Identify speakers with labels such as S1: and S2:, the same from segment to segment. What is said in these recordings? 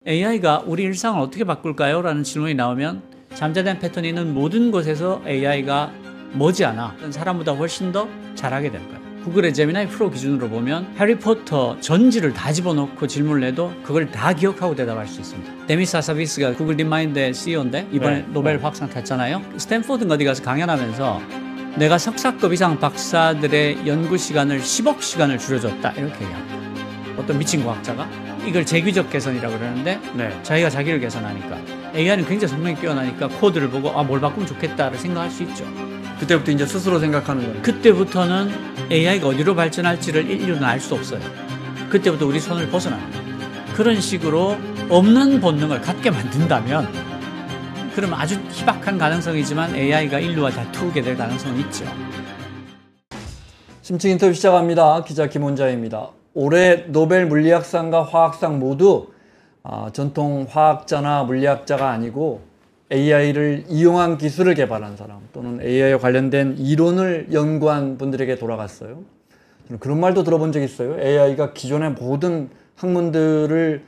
S1: AI가 우리 일상을 어떻게 바꿀까요? 라는 질문이 나오면 잠재된 패턴이 있는 모든 곳에서 AI가 머지않아 사람보다 훨씬 더 잘하게 될 거예요. 구글의 제미나이 프로 기준으로 보면 해리포터 전지를 다 집어넣고 질문을 해도 그걸 다 기억하고 대답할 수 있습니다. 데미스 하사비스가 구글 딥마인드의 CEO인데 이번에 노벨 확상 탔잖아요. 스탠포드 어디 가서 강연하면서 내가 석사급 이상 박사들의 연구 시간을 10억 시간을 줄여줬다 이렇게 얘기합니다. 어떤 미친 과학자가 이걸 재규적 개선이라고 그러는데 자기가 자기를 개선하니까 AI는 굉장히 성능이 뛰어나니까 코드를 보고 뭘 바꾸면 좋겠다를 생각할 수 있죠.
S2: 그때부터 이제 스스로 생각하는 거예요.
S1: 그때부터는 AI가 어디로 발전할지를 인류는 알 수 없어요. 그때부터 우리 손을 벗어납니다. 그런 식으로 없는 본능을 갖게 만든다면 그럼 아주 희박한 가능성이지만 AI가 인류와 다투게 될 가능성은 있죠.
S2: 심층 인터뷰 시작합니다. 기자 김원자입니다. 올해 노벨 물리학상과 화학상 모두 전통 화학자나 물리학자가 아니고 AI를 이용한 기술을 개발한 사람 또는 AI와 관련된 이론을 연구한 분들에게 돌아갔어요. 저는 그런 말도 들어본 적이 있어요. AI가 기존의 모든 학문들을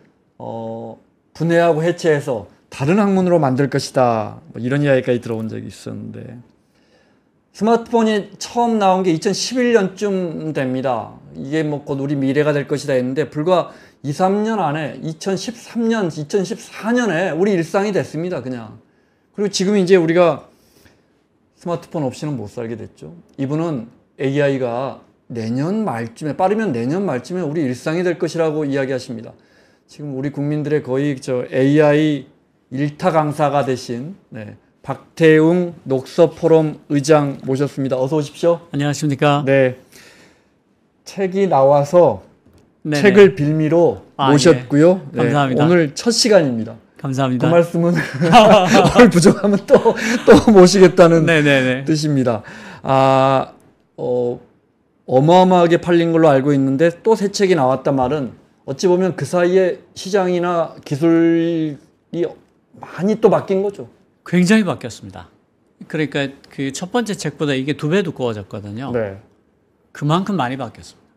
S2: 분해하고 해체해서 다른 학문으로 만들 것이다. 뭐 이런 이야기까지 들어본 적이 있었는데 스마트폰이 처음 나온 게 2011년쯤 됩니다. 이게 뭐 곧 우리 미래가 될 것이다 했는데 불과 2, 3년 안에 2013년, 2014년에 우리 일상이 됐습니다. 그냥. 그리고 지금 이제 우리가 스마트폰 없이는 못 살게 됐죠. 이분은 AI가 내년 말쯤에, 빠르면 내년 말쯤에 우리 일상이 될 것이라고 이야기하십니다. 지금 우리 국민들의 거의 AI 일타 강사가 되신 박태웅 녹서포럼 의장 모셨습니다. 어서 오십시오.
S1: 안녕하십니까.
S2: 네. 책이 나와서
S1: 네네.
S2: 책을 빌미로 모셨고요.
S1: 예. 감사합니다.
S2: 오늘 첫 시간입니다.
S1: 감사합니다.
S2: 그 말씀은 오늘 부족하면 또 모시겠다는 뜻입니다. 어마어마하게 팔린 걸로 알고 있는데 또 새 책이 나왔단 말은 어찌 보면 그 사이에 시장이나 기술이 많이 또 바뀐 거죠.
S1: 굉장히 바뀌었습니다. 그러니까 그 첫 번째 책보다 이게 2배 두꺼워졌거든요.
S2: 네.
S1: 그만큼 많이 바뀌었습니다.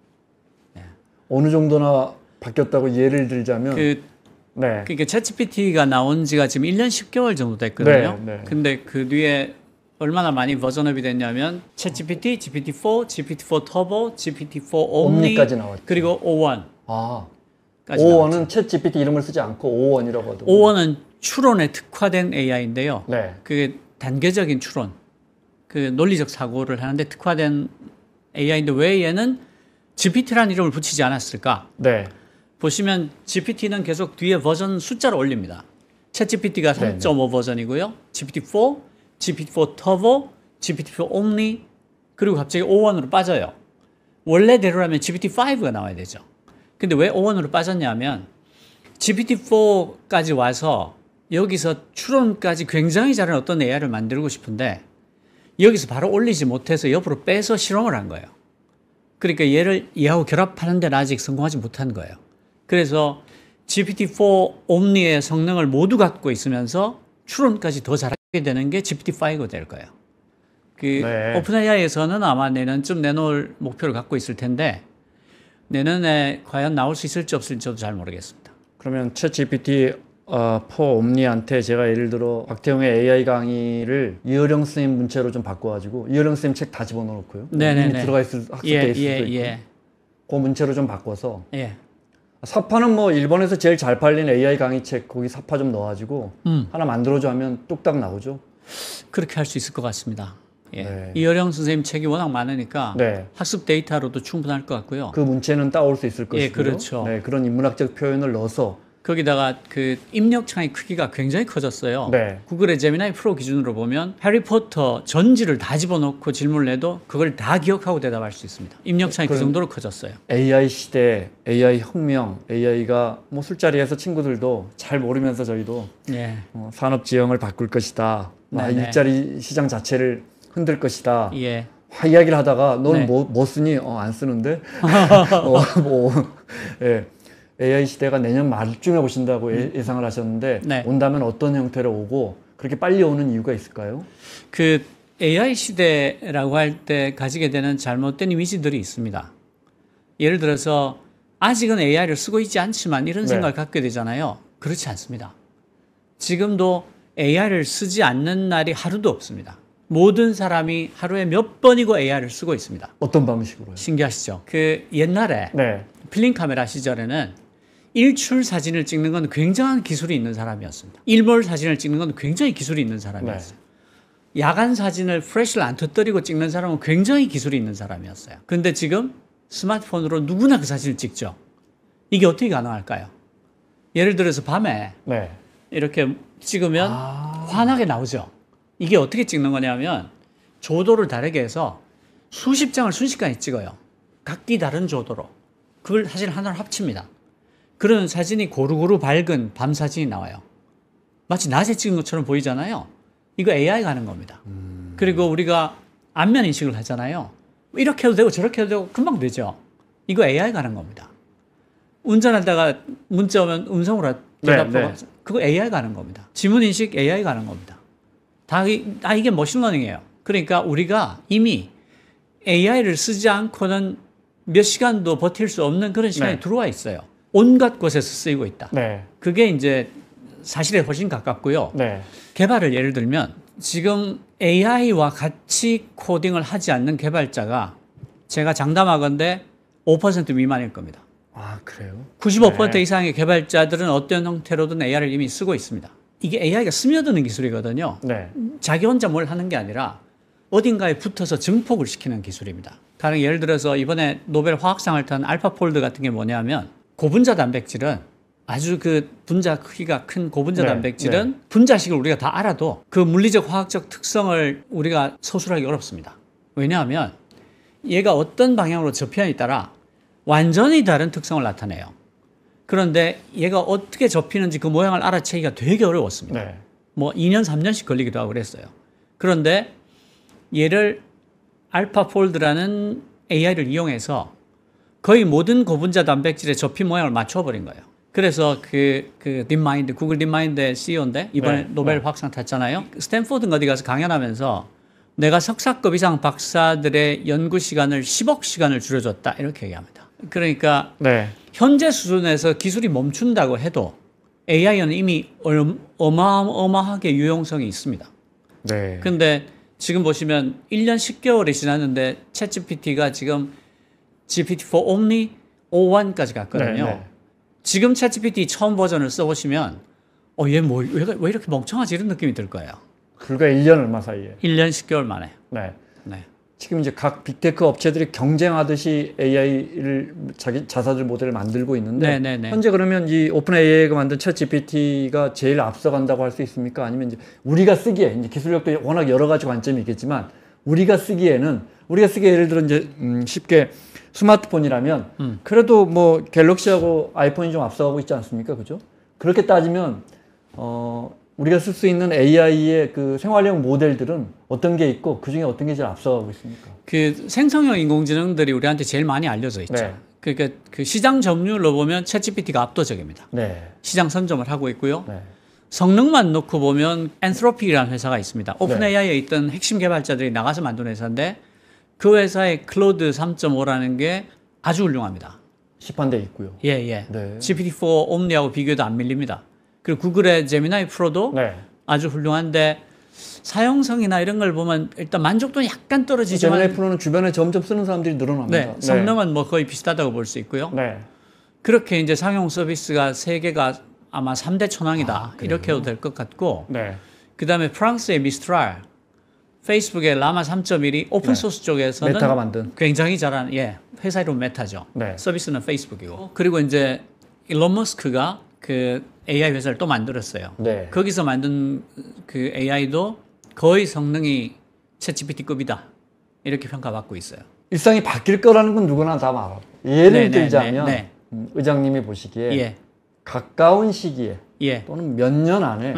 S1: 네.
S2: 어느 정도나 바뀌었다고 예를 들자면
S1: 그러니까 챗GPT가 나온 지가 지금 1년 10개월 정도 됐거든요. 근데 그 뒤에 얼마나 많이 버전업이 됐냐면 챗GPT, GPT-4, GPT-4 터보, GPT-4
S2: 옴니까지 나왔죠.
S1: 그리고 O1.
S2: 5원은 챗GPT 이름을 쓰지 않고 5원이라고 하더라고요.
S1: 5원은 추론에 특화된 AI인데요.
S2: 네.
S1: 그게 단계적인 추론, 그 논리적 사고를 하는데 특화된 AI인데 왜 얘는 GPT라는 이름을 붙이지 않았을까?
S2: 네.
S1: 보시면 GPT는 계속 뒤에 버전 숫자를 올립니다. 챗GPT가 3.5 버전이고요. GPT-4, GPT-4 터보, GPT-4 옴니, 그리고 갑자기 5원으로 빠져요. 원래대로라면 GPT-5가 나와야 되죠. 근데 왜 5원으로 빠졌냐면 GPT-4까지 와서 여기서 추론까지 굉장히 잘한 어떤 AI를 만들고 싶은데 여기서 바로 올리지 못해서 옆으로 빼서 실험을 한 거예요. 그러니까 얘를 얘하고 결합하는 데는 아직 성공하지 못한 거예요. 그래서 GPT-4 옴니의 성능을 모두 갖고 있으면서 추론까지 더 잘하게 되는 게 GPT-5가 될 거예요. 오픈AI에서는 아마 내년쯤 내놓을 목표를 갖고 있을 텐데 내년에 과연 나올 수 있을지 없을지 저도 잘 모르겠습니다.
S2: 그러면 챗GPT 4 옴니한테 제가 예를 들어 박태웅의 AI 강의를 이어령 선생님 문체로 좀 바꿔가지고 이어령 선생님 책 다 집어넣고요. 이미 들어가 있을 학습돼 있을 수도 있고 그 문체로 좀 바꿔서 사파는 뭐 일본에서 제일 잘 팔린 AI 강의책 거기 사파 좀 넣어가지고 하나 만들어줘 하면 뚝딱 나오죠.
S1: 그렇게 할 수 있을 것 같습니다. 이어령 선생님 책이 워낙 많으니까 학습 데이터로도 충분할 것 같고요.
S2: 그 문체는 따올 수 있을 것이고요.
S1: 그렇죠.
S2: 그런 인문학적 표현을 넣어서
S1: 거기다가 그 입력창의 크기가 굉장히 커졌어요. 구글의 제미나이 프로 기준으로 보면 해리포터 전지를 다 집어넣고 질문을 해도 그걸 다 기억하고 대답할 수 있습니다. 입력창이 그 정도로 커졌어요.
S2: AI 시대, AI 혁명, AI가 뭐 술자리에서 친구들도 잘 모르면서 저희도 산업 지형을 바꿀 것이다. 일자리 시장 자체를 흔들 것이다. 이야기를 하다가 너는 뭐 쓰니? 안 쓰는데? AI 시대가 내년 말쯤에 오신다고 예상을 하셨는데 온다면 어떤 형태로 오고 그렇게 빨리 오는 이유가 있을까요?
S1: 그 AI 시대라고 할 때 가지게 되는 잘못된 이미지들이 있습니다. 예를 들어서 아직은 AI를 쓰고 있지 않지만 이런 생각을 갖게 되잖아요. 그렇지 않습니다. 지금도 AI를 쓰지 않는 날이 하루도 없습니다. 모든 사람이 하루에 몇 번이고 AI를 쓰고 있습니다.
S2: 어떤 방식으로요?
S1: 신기하시죠? 그 옛날에
S2: 네.
S1: 필름 카메라 시절에는 일출 사진을 찍는 건 굉장한 기술이 있는 사람이었습니다. 일몰 사진을 찍는 건 굉장히 기술이 있는 사람이었어요. 야간 사진을 프레시를 안 터뜨리고 찍는 사람은 굉장히 기술이 있는 사람이었어요. 근데 지금 스마트폰으로 누구나 그 사진을 찍죠. 이게 어떻게 가능할까요? 예를 들어서 밤에
S2: 네.
S1: 이렇게 찍으면 환하게 나오죠. 이게 어떻게 찍는 거냐면 조도를 다르게 해서 수십 장을 순식간에 찍어요. 각기 다른 조도로. 그걸 사진 하나를 합칩니다. 그런 사진이 고루고루 밝은 밤 사진이 나와요. 마치 낮에 찍은 것처럼 보이잖아요. 이거 AI가 하는 겁니다. 그리고 우리가 안면 인식을 하잖아요. 이렇게 해도 되고 저렇게 해도 되고 금방 되죠. 이거 AI가 하는 겁니다. 운전하다가 문자 오면 음성으로 대답하고 그거 AI가 하는 겁니다. 지문 인식 AI가 하는 겁니다. 이게 머신러닝이에요. 그러니까 우리가 이미 AI를 쓰지 않고는 몇 시간도 버틸 수 없는 그런 시간이 들어와 있어요. 온갖 곳에서 쓰이고 있다. 그게 이제 사실에 훨씬 가깝고요. 개발을 예를 들면 지금 AI와 같이 코딩을 하지 않는 개발자가 제가 장담하건대 5% 미만일 겁니다.
S2: 아, 그래요?
S1: 95% 이상의 개발자들은 어떤 형태로든 AI를 이미 쓰고 있습니다. 이게 AI가 스며드는 기술이거든요. 자기 혼자 뭘 하는 게 아니라 어딘가에 붙어서 증폭을 시키는 기술입니다. 다른 예를 들어서 이번에 노벨 화학상을 탄 알파폴드 같은 게 뭐냐면 고분자 단백질은 아주 그 분자 크기가 큰 고분자 단백질은 분자식을 우리가 다 알아도 그 물리적 화학적 특성을 우리가 서술하기 어렵습니다. 왜냐하면 얘가 어떤 방향으로 접히냐에 따라 완전히 다른 특성을 나타내요. 그런데 얘가 어떻게 접히는지 그 모양을 알아채기가 되게 어려웠습니다. 뭐 2년, 3년씩 걸리기도 하고 그랬어요. 그런데 얘를 알파폴드라는 AI를 이용해서 거의 모든 고분자 단백질의 접힌 모양을 맞춰버린 거예요. 그래서 딥마인드, 구글 딥마인드의 CEO인데 이번에 노벨 화학상 탔잖아요. 스탠포드 어디 가서 강연하면서 내가 석사급 이상 박사들의 연구 시간을 10억 시간을 줄여줬다 이렇게 얘기합니다. 그러니까 현재 수준에서 기술이 멈춘다고 해도 AI는 이미 어마어마하게 유용성이 있습니다. 근데 지금 보시면 1년 10개월이 지났는데 챗GPT가 지금 GPT-4 Omni 01까지 갔거든요. 지금 챗GPT 처음 버전을 써보시면 얘 왜 이렇게 멍청하지 이런 느낌이 들 거예요.
S2: 불과 1년 얼마 사이에.
S1: 1년 10개월 만에.
S2: 지금 이제 각 빅테크 업체들이 경쟁하듯이 AI를 자기 자사들 모델을 만들고 있는데 현재 그러면 이 오픈 AI가 만든 챗 GPT가 제일 앞서간다고 할 수 있습니까? 아니면 이제 우리가 쓰기에 이제 기술력도 워낙 여러 가지 관점이 있겠지만 우리가 쓰기에 예를 들어 이제 쉽게 스마트폰이라면 그래도 뭐 갤럭시하고 아이폰이 좀 앞서가고 있지 않습니까? 그죠? 그렇게 따지면 우리가 쓸 수 있는 AI의 그 생활형 모델들은 어떤 게 있고 그 중에 어떤 게 제일 앞서가고 있습니까?
S1: 그 생성형 인공지능들이 우리한테 제일 많이 알려져 있죠. 그러니까 그 시장 점유율로 보면 챗GPT가 압도적입니다. 시장 선점을 하고 있고요. 성능만 놓고 보면 엔트로픽이라는 회사가 있습니다. 오픈 AI에 있던 핵심 개발자들이 나가서 만든 회사인데 그 회사의 클로드 3.5라는 게 아주 훌륭합니다.
S2: 시판돼 있고요.
S1: GPT-4 옴니하고 비교해도 안 밀립니다. 그리고 구글의 제미나이 프로도 아주 훌륭한데 사용성이나 이런 걸 보면 일단 만족도는 약간 떨어지지만
S2: 제미나이 프로는 주변에 점점 쓰는 사람들이 늘어납니다.
S1: 성능은 뭐 거의 비슷하다고 볼 수 있고요. 그렇게 이제 상용 서비스가 세계가 아마 3대 천왕이다 이렇게 해도 될 것 같고 그 다음에 프랑스의 미스트랄, 페이스북의 라마 3.1이 오픈소스 쪽에서는
S2: 메타가 만든
S1: 굉장히 잘하는 회사 이름 메타죠. 서비스는 페이스북이고 그리고 이제 일론 머스크가 그 AI 회사를 또 만들었어요. 거기서 만든 그 AI도 거의 성능이 챗GPT급이다 이렇게 평가받고 있어요.
S2: 일상이 바뀔 거라는 건 누구나 다 알아. 예를 들자면 의장님이 보시기에 가까운 시기에 또는 몇 년 안에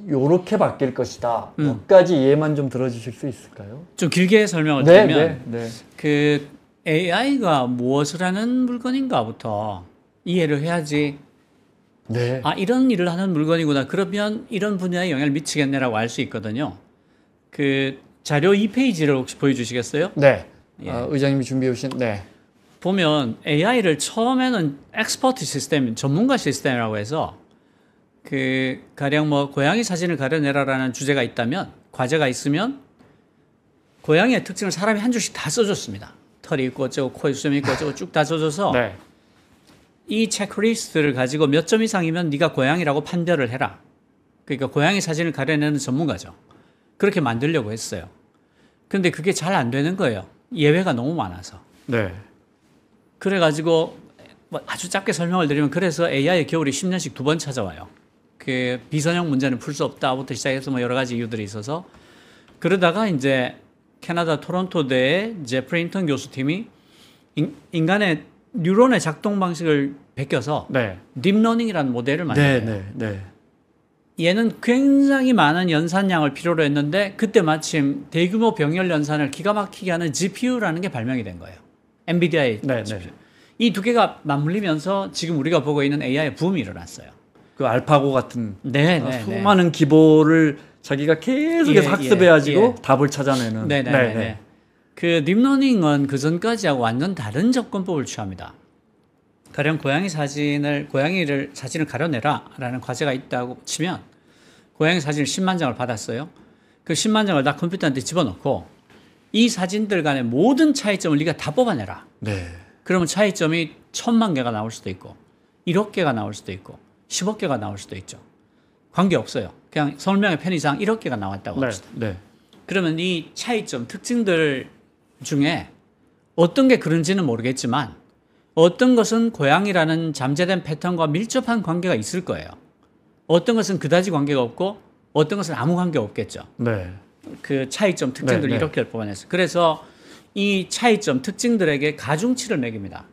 S2: 요렇게 바뀔 것이다. 몇 가지 예만 좀 들어주실 수 있을까요?
S1: 좀 길게 설명을 드리면 그 AI가 무엇을 하는 물건인가부터 이해를 해야지 이런 일을 하는 물건이구나. 그러면 이런 분야에 영향을 미치겠네라고 알 수 있거든요. 그 자료 2페이지를 혹시 보여주시겠어요?
S2: 의장님이 준비해 오신
S1: 보면 AI를 처음에는 엑스퍼트 시스템, 전문가 시스템이라고 해서 그 가령 뭐 고양이 사진을 가려내라라는 주제가 있다면, 과제가 있으면 고양이의 특징을 사람이 한 줄씩 다 써줬습니다. 털이 있고 어쩌고 코에 수염이 있고 어쩌고 쭉 다 써줘서
S2: 네.
S1: 이 체크리스트를 가지고 몇 점 이상이면 네가 고양이라고 판별을 해라. 그러니까 고양이 사진을 가려내는 전문가죠. 그렇게 만들려고 했어요. 근데 그게 잘 안 되는 거예요. 예외가 너무 많아서.
S2: 네.
S1: 그래가지고 뭐 아주 짧게 설명을 드리면, 그래서 AI의 겨울이 10년씩 2번 찾아와요. 그 비선형 문제는 풀 수 없다부터 시작해서 뭐 여러 가지 이유들이 있어서, 그러다가 이제 캐나다 토론토대의 제프리 힌턴 교수팀이 인간의 뉴런의 작동 방식을 베껴서
S2: 네.
S1: 딥러닝이라는 모델을 만들어요.
S2: 네. 네.
S1: 얘는 굉장히 많은 연산량을 필요로 했는데 그때 마침 대규모 병렬 연산을 기가 막히게 하는 GPU라는 게 발명이 된 거예요. 엔비디아의
S2: 네.
S1: GPU. 이 두 개가 맞물리면서 지금 우리가 보고 있는 AI의 붐이 일어났어요.
S2: 그 알파고 같은
S1: 네.
S2: 수많은 기보를 자기가 계속해서 학습해가지고 답을 찾아내는.
S1: 네. 그 딥러닝은 그 전까지하고 완전 다른 접근법을 취합니다. 가령 고양이를 사진을 가려내라라는 과제가 있다고 치면, 고양이 사진을 10만 장을 받았어요. 그 10만 장을 다 컴퓨터한테 집어넣고 이 사진들 간의 모든 차이점을 네가 다 뽑아내라.
S2: 네.
S1: 그러면 차이점이 1000만 개가 나올 수도 있고 1억 개가 나올 수도 있고 10억 개가 나올 수도 있죠. 관계없어요. 그냥 설명의 편의상 1억 개가 나왔다고 합시다.
S2: 네.
S1: 그러면 이 차이점, 특징들 중에 어떤 게 그런지는 모르겠지만 어떤 것은 고양이라는 잠재된 패턴과 밀접한 관계가 있을 거예요. 어떤 것은 그다지 관계가 없고 어떤 것은 아무 관계가 없겠죠.
S2: 네.
S1: 그 차이점, 특징들을 이렇게 뽑아냈어요. 그래서 이 차이점, 특징들에게 가중치를 매깁니다.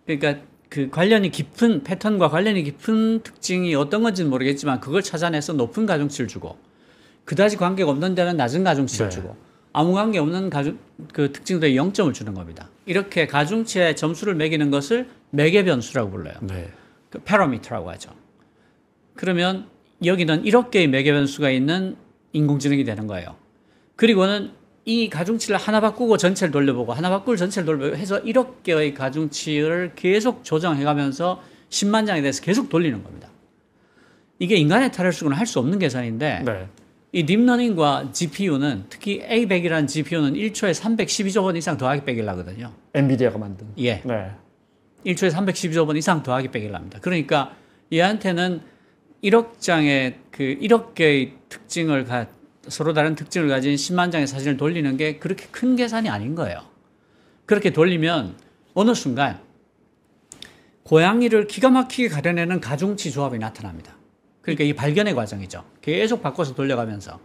S1: 그러니까 그 관련이 깊은, 패턴과 관련이 깊은 특징이 어떤 건지는 모르겠지만 그걸 찾아내서 높은 가중치를 주고, 그다지 관계가 없는 데는 낮은 가중치를 주고, 아무 관계 없는 그 특징들에 0점을 주는 겁니다. 이렇게 가중치의 점수를 매기는 것을 매개변수라고 불러요.
S2: 네.
S1: 그 파라미터라고 하죠. 그러면 여기는 1억 개의 매개변수가 있는 인공지능이 되는 거예요. 그리고는 이 가중치를 하나 바꾸고 전체를 돌려보고 하나 바꾸고 전체를 돌려보고 해서 1억 개의 가중치를 계속 조정해가면서 10만 장에 대해서 계속 돌리는 겁니다. 이게 인간의 탈혈수는 할 수 없는 계산인데 이 딥러닝과 GPU는, 특히 A100이라는 GPU는 1초에 312조 번 이상 더하기 빼기를 하거든요.
S2: 엔비디아가 만든.
S1: 예.
S2: 네.
S1: 1초에 312조 번 이상 더하기 빼기를 합니다. 그러니까 얘한테는 1억 장의 그 1억 개의 특징을 서로 다른 특징을 가진 10만 장의 사진을 돌리는 게 그렇게 큰 계산이 아닌 거예요. 그렇게 돌리면 어느 순간 고양이를 기가 막히게 가려내는 가중치 조합이 나타납니다. 그러니까 이 발견의 과정이죠. 계속 바꿔서 돌려가면서.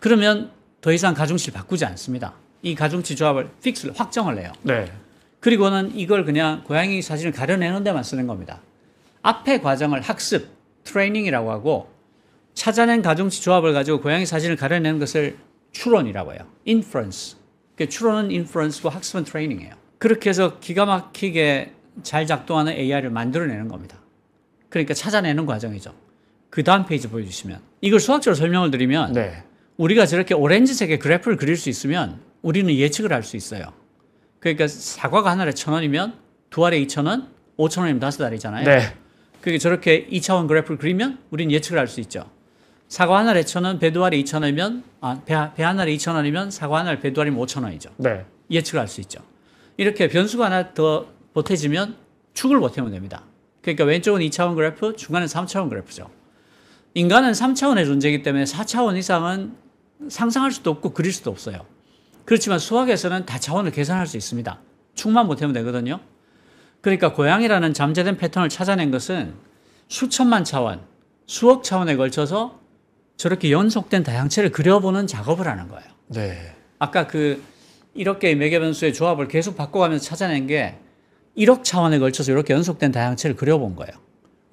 S1: 그러면 더 이상 가중치를 바꾸지 않습니다. 이 가중치 조합을 확정을 해요.
S2: 네.
S1: 그리고는 이걸 그냥 고양이 사진을 가려내는 데만 쓰는 겁니다. 앞의 과정을 학습, 트레이닝이라고 하고, 찾아낸 가중치 조합을 가지고 고양이 사진을 가려내는 것을 추론이라고 해요. inference. 추론은 inference고 학습은 트레이닝이에요. 그렇게 해서 기가 막히게 잘 작동하는 AI를 만들어내는 겁니다. 그러니까 찾아내는 과정이죠. 그 다음 페이지 보여주시면, 이걸 수학적으로 설명을 드리면 우리가 저렇게 오렌지색의 그래프를 그릴 수 있으면 우리는 예측을 할 수 있어요. 그러니까 사과가 한 알에 1,000원이면 두 알에 2,000원, 5,000원이면 5알이잖아요. 그러니까 저렇게 2차원 그래프를 그리면 우리는 예측을 할 수 있죠. 사과 한 알에 1,000원, 배 두 알에 2,000원이면, 배 한 알에 2,000원이면 사과 한 알, 배 두 알이면 5,000원이죠. 예측을 할 수 있죠. 이렇게 변수가 하나 더 보태지면 축을 보태면 됩니다. 그러니까 왼쪽은 2차원 그래프, 중간은 3차원 그래프죠. 인간은 3차원의 존재이기 때문에 4차원 이상은 상상할 수도 없고 그릴 수도 없어요. 그렇지만 수학에서는 다차원을 계산할 수 있습니다. 축만 보태면 되거든요. 그러니까 고양이라는 잠재된 패턴을 찾아낸 것은 수천만 차원, 수억 차원에 걸쳐서 저렇게 연속된 다양체를 그려보는 작업을 하는 거예요. 아까 그 1억 개의 매개변수의 조합을 계속 바꿔가면서 찾아낸 게 1억 차원에 걸쳐서 이렇게 연속된 다양체를 그려본 거예요.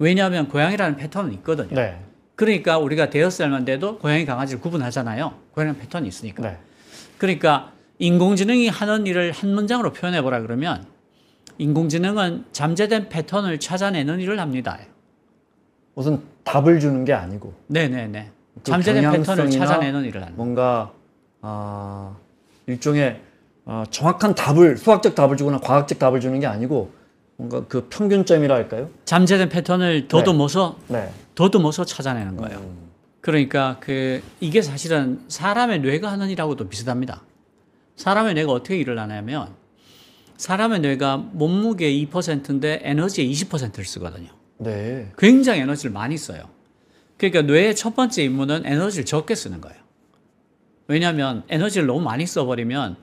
S1: 왜냐하면 고양이라는 패턴은 있거든요. 그러니까 우리가 대여살만 돼도 고양이, 강아지를 구분하잖아요. 고양이는 패턴이 있으니까. 그러니까 인공지능이 하는 일을 한 문장으로 표현해보라 그러면, 인공지능은 잠재된 패턴을 찾아내는 일을 합니다.
S2: 무슨 답을 주는 게 아니고.
S1: 네네네.
S2: 그
S1: 잠재된 패턴을 찾아내는 일을 합니다.
S2: 뭔가 일종의 정확한 답을, 수학적 답을 주거나 과학적 답을 주는 게 아니고 뭔가 그 평균점이라 할까요?
S1: 잠재된 패턴을 더듬어서
S2: 네.
S1: 더듬어서 찾아내는 거예요. 그러니까 이게 사실은 사람의 뇌가 하는 일하고도 비슷합니다. 사람의 뇌가 어떻게 일을 하냐면 사람의 뇌가 몸무게의 2%인데 에너지의 20%를 쓰거든요.
S2: 네.
S1: 굉장히 에너지를 많이 써요. 그러니까 뇌의 첫 번째 임무는 에너지를 적게 쓰는 거예요. 왜냐하면 에너지를 너무 많이 써버리면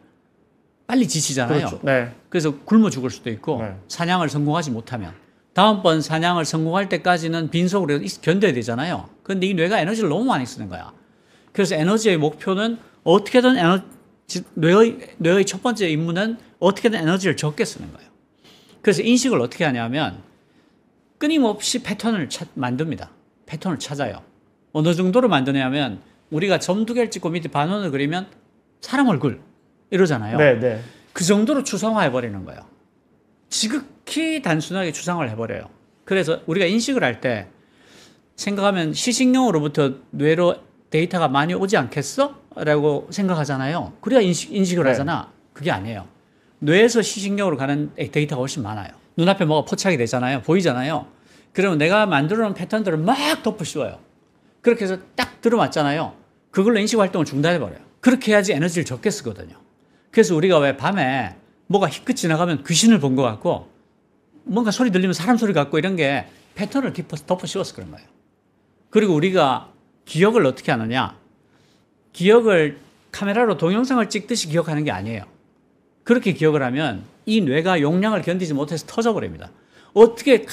S1: 빨리 지치잖아요.
S2: 그렇죠. 네.
S1: 그래서 굶어 죽을 수도 있고
S2: 네.
S1: 사냥을 성공하지 못하면 다음번 사냥을 성공할 때까지는 빈속으로 견뎌야 되잖아요. 그런데 이 뇌가 에너지를 너무 많이 쓰는 거야. 그래서 에너지의 목표는 어떻게든 뇌의 첫 번째 임무는 어떻게든 에너지를 적게 쓰는 거예요. 그래서 인식을 어떻게 하냐면 끊임없이 패턴을 만듭니다. 패턴을 찾아요. 어느 정도로 만드냐면 우리가 점 2개를 찍고 밑에 반원을 그리면 사람 얼굴 이러잖아요.
S2: 네, 네.
S1: 그 정도로 추상화해버리는 거예요. 지극히 단순하게 추상화를 해버려요. 그래서 우리가 인식을 할 때 생각하면 시식용으로부터 뇌로 데이터가 많이 오지 않겠어? 라고 생각하잖아요. 그래야 인식을
S2: 네.
S1: 하잖아. 그게 아니에요. 뇌에서 시식용으로 가는 데이터가 훨씬 많아요. 눈앞에 뭐가 포착이 되잖아요. 보이잖아요. 그러면 내가 만들어 놓은 패턴들을 막 덮어 씌워요. 그렇게 해서 딱 들어맞잖아요. 그걸로 인식 활동을 중단해버려요. 그렇게 해야지 에너지를 적게 쓰거든요. 그래서 우리가 왜 밤에 뭐가 희끗 지나가면 귀신을 본 것 같고 뭔가 소리 들리면 사람 소리 같고 이런 게 패턴을 덮어 씌워서 그런 거예요. 그리고 우리가 기억을 어떻게 하느냐. 기억을 카메라로 동영상을 찍듯이 기억하는 게 아니에요. 그렇게 기억을 하면 이 뇌가 용량을 견디지 못해서 터져버립니다. 어떻게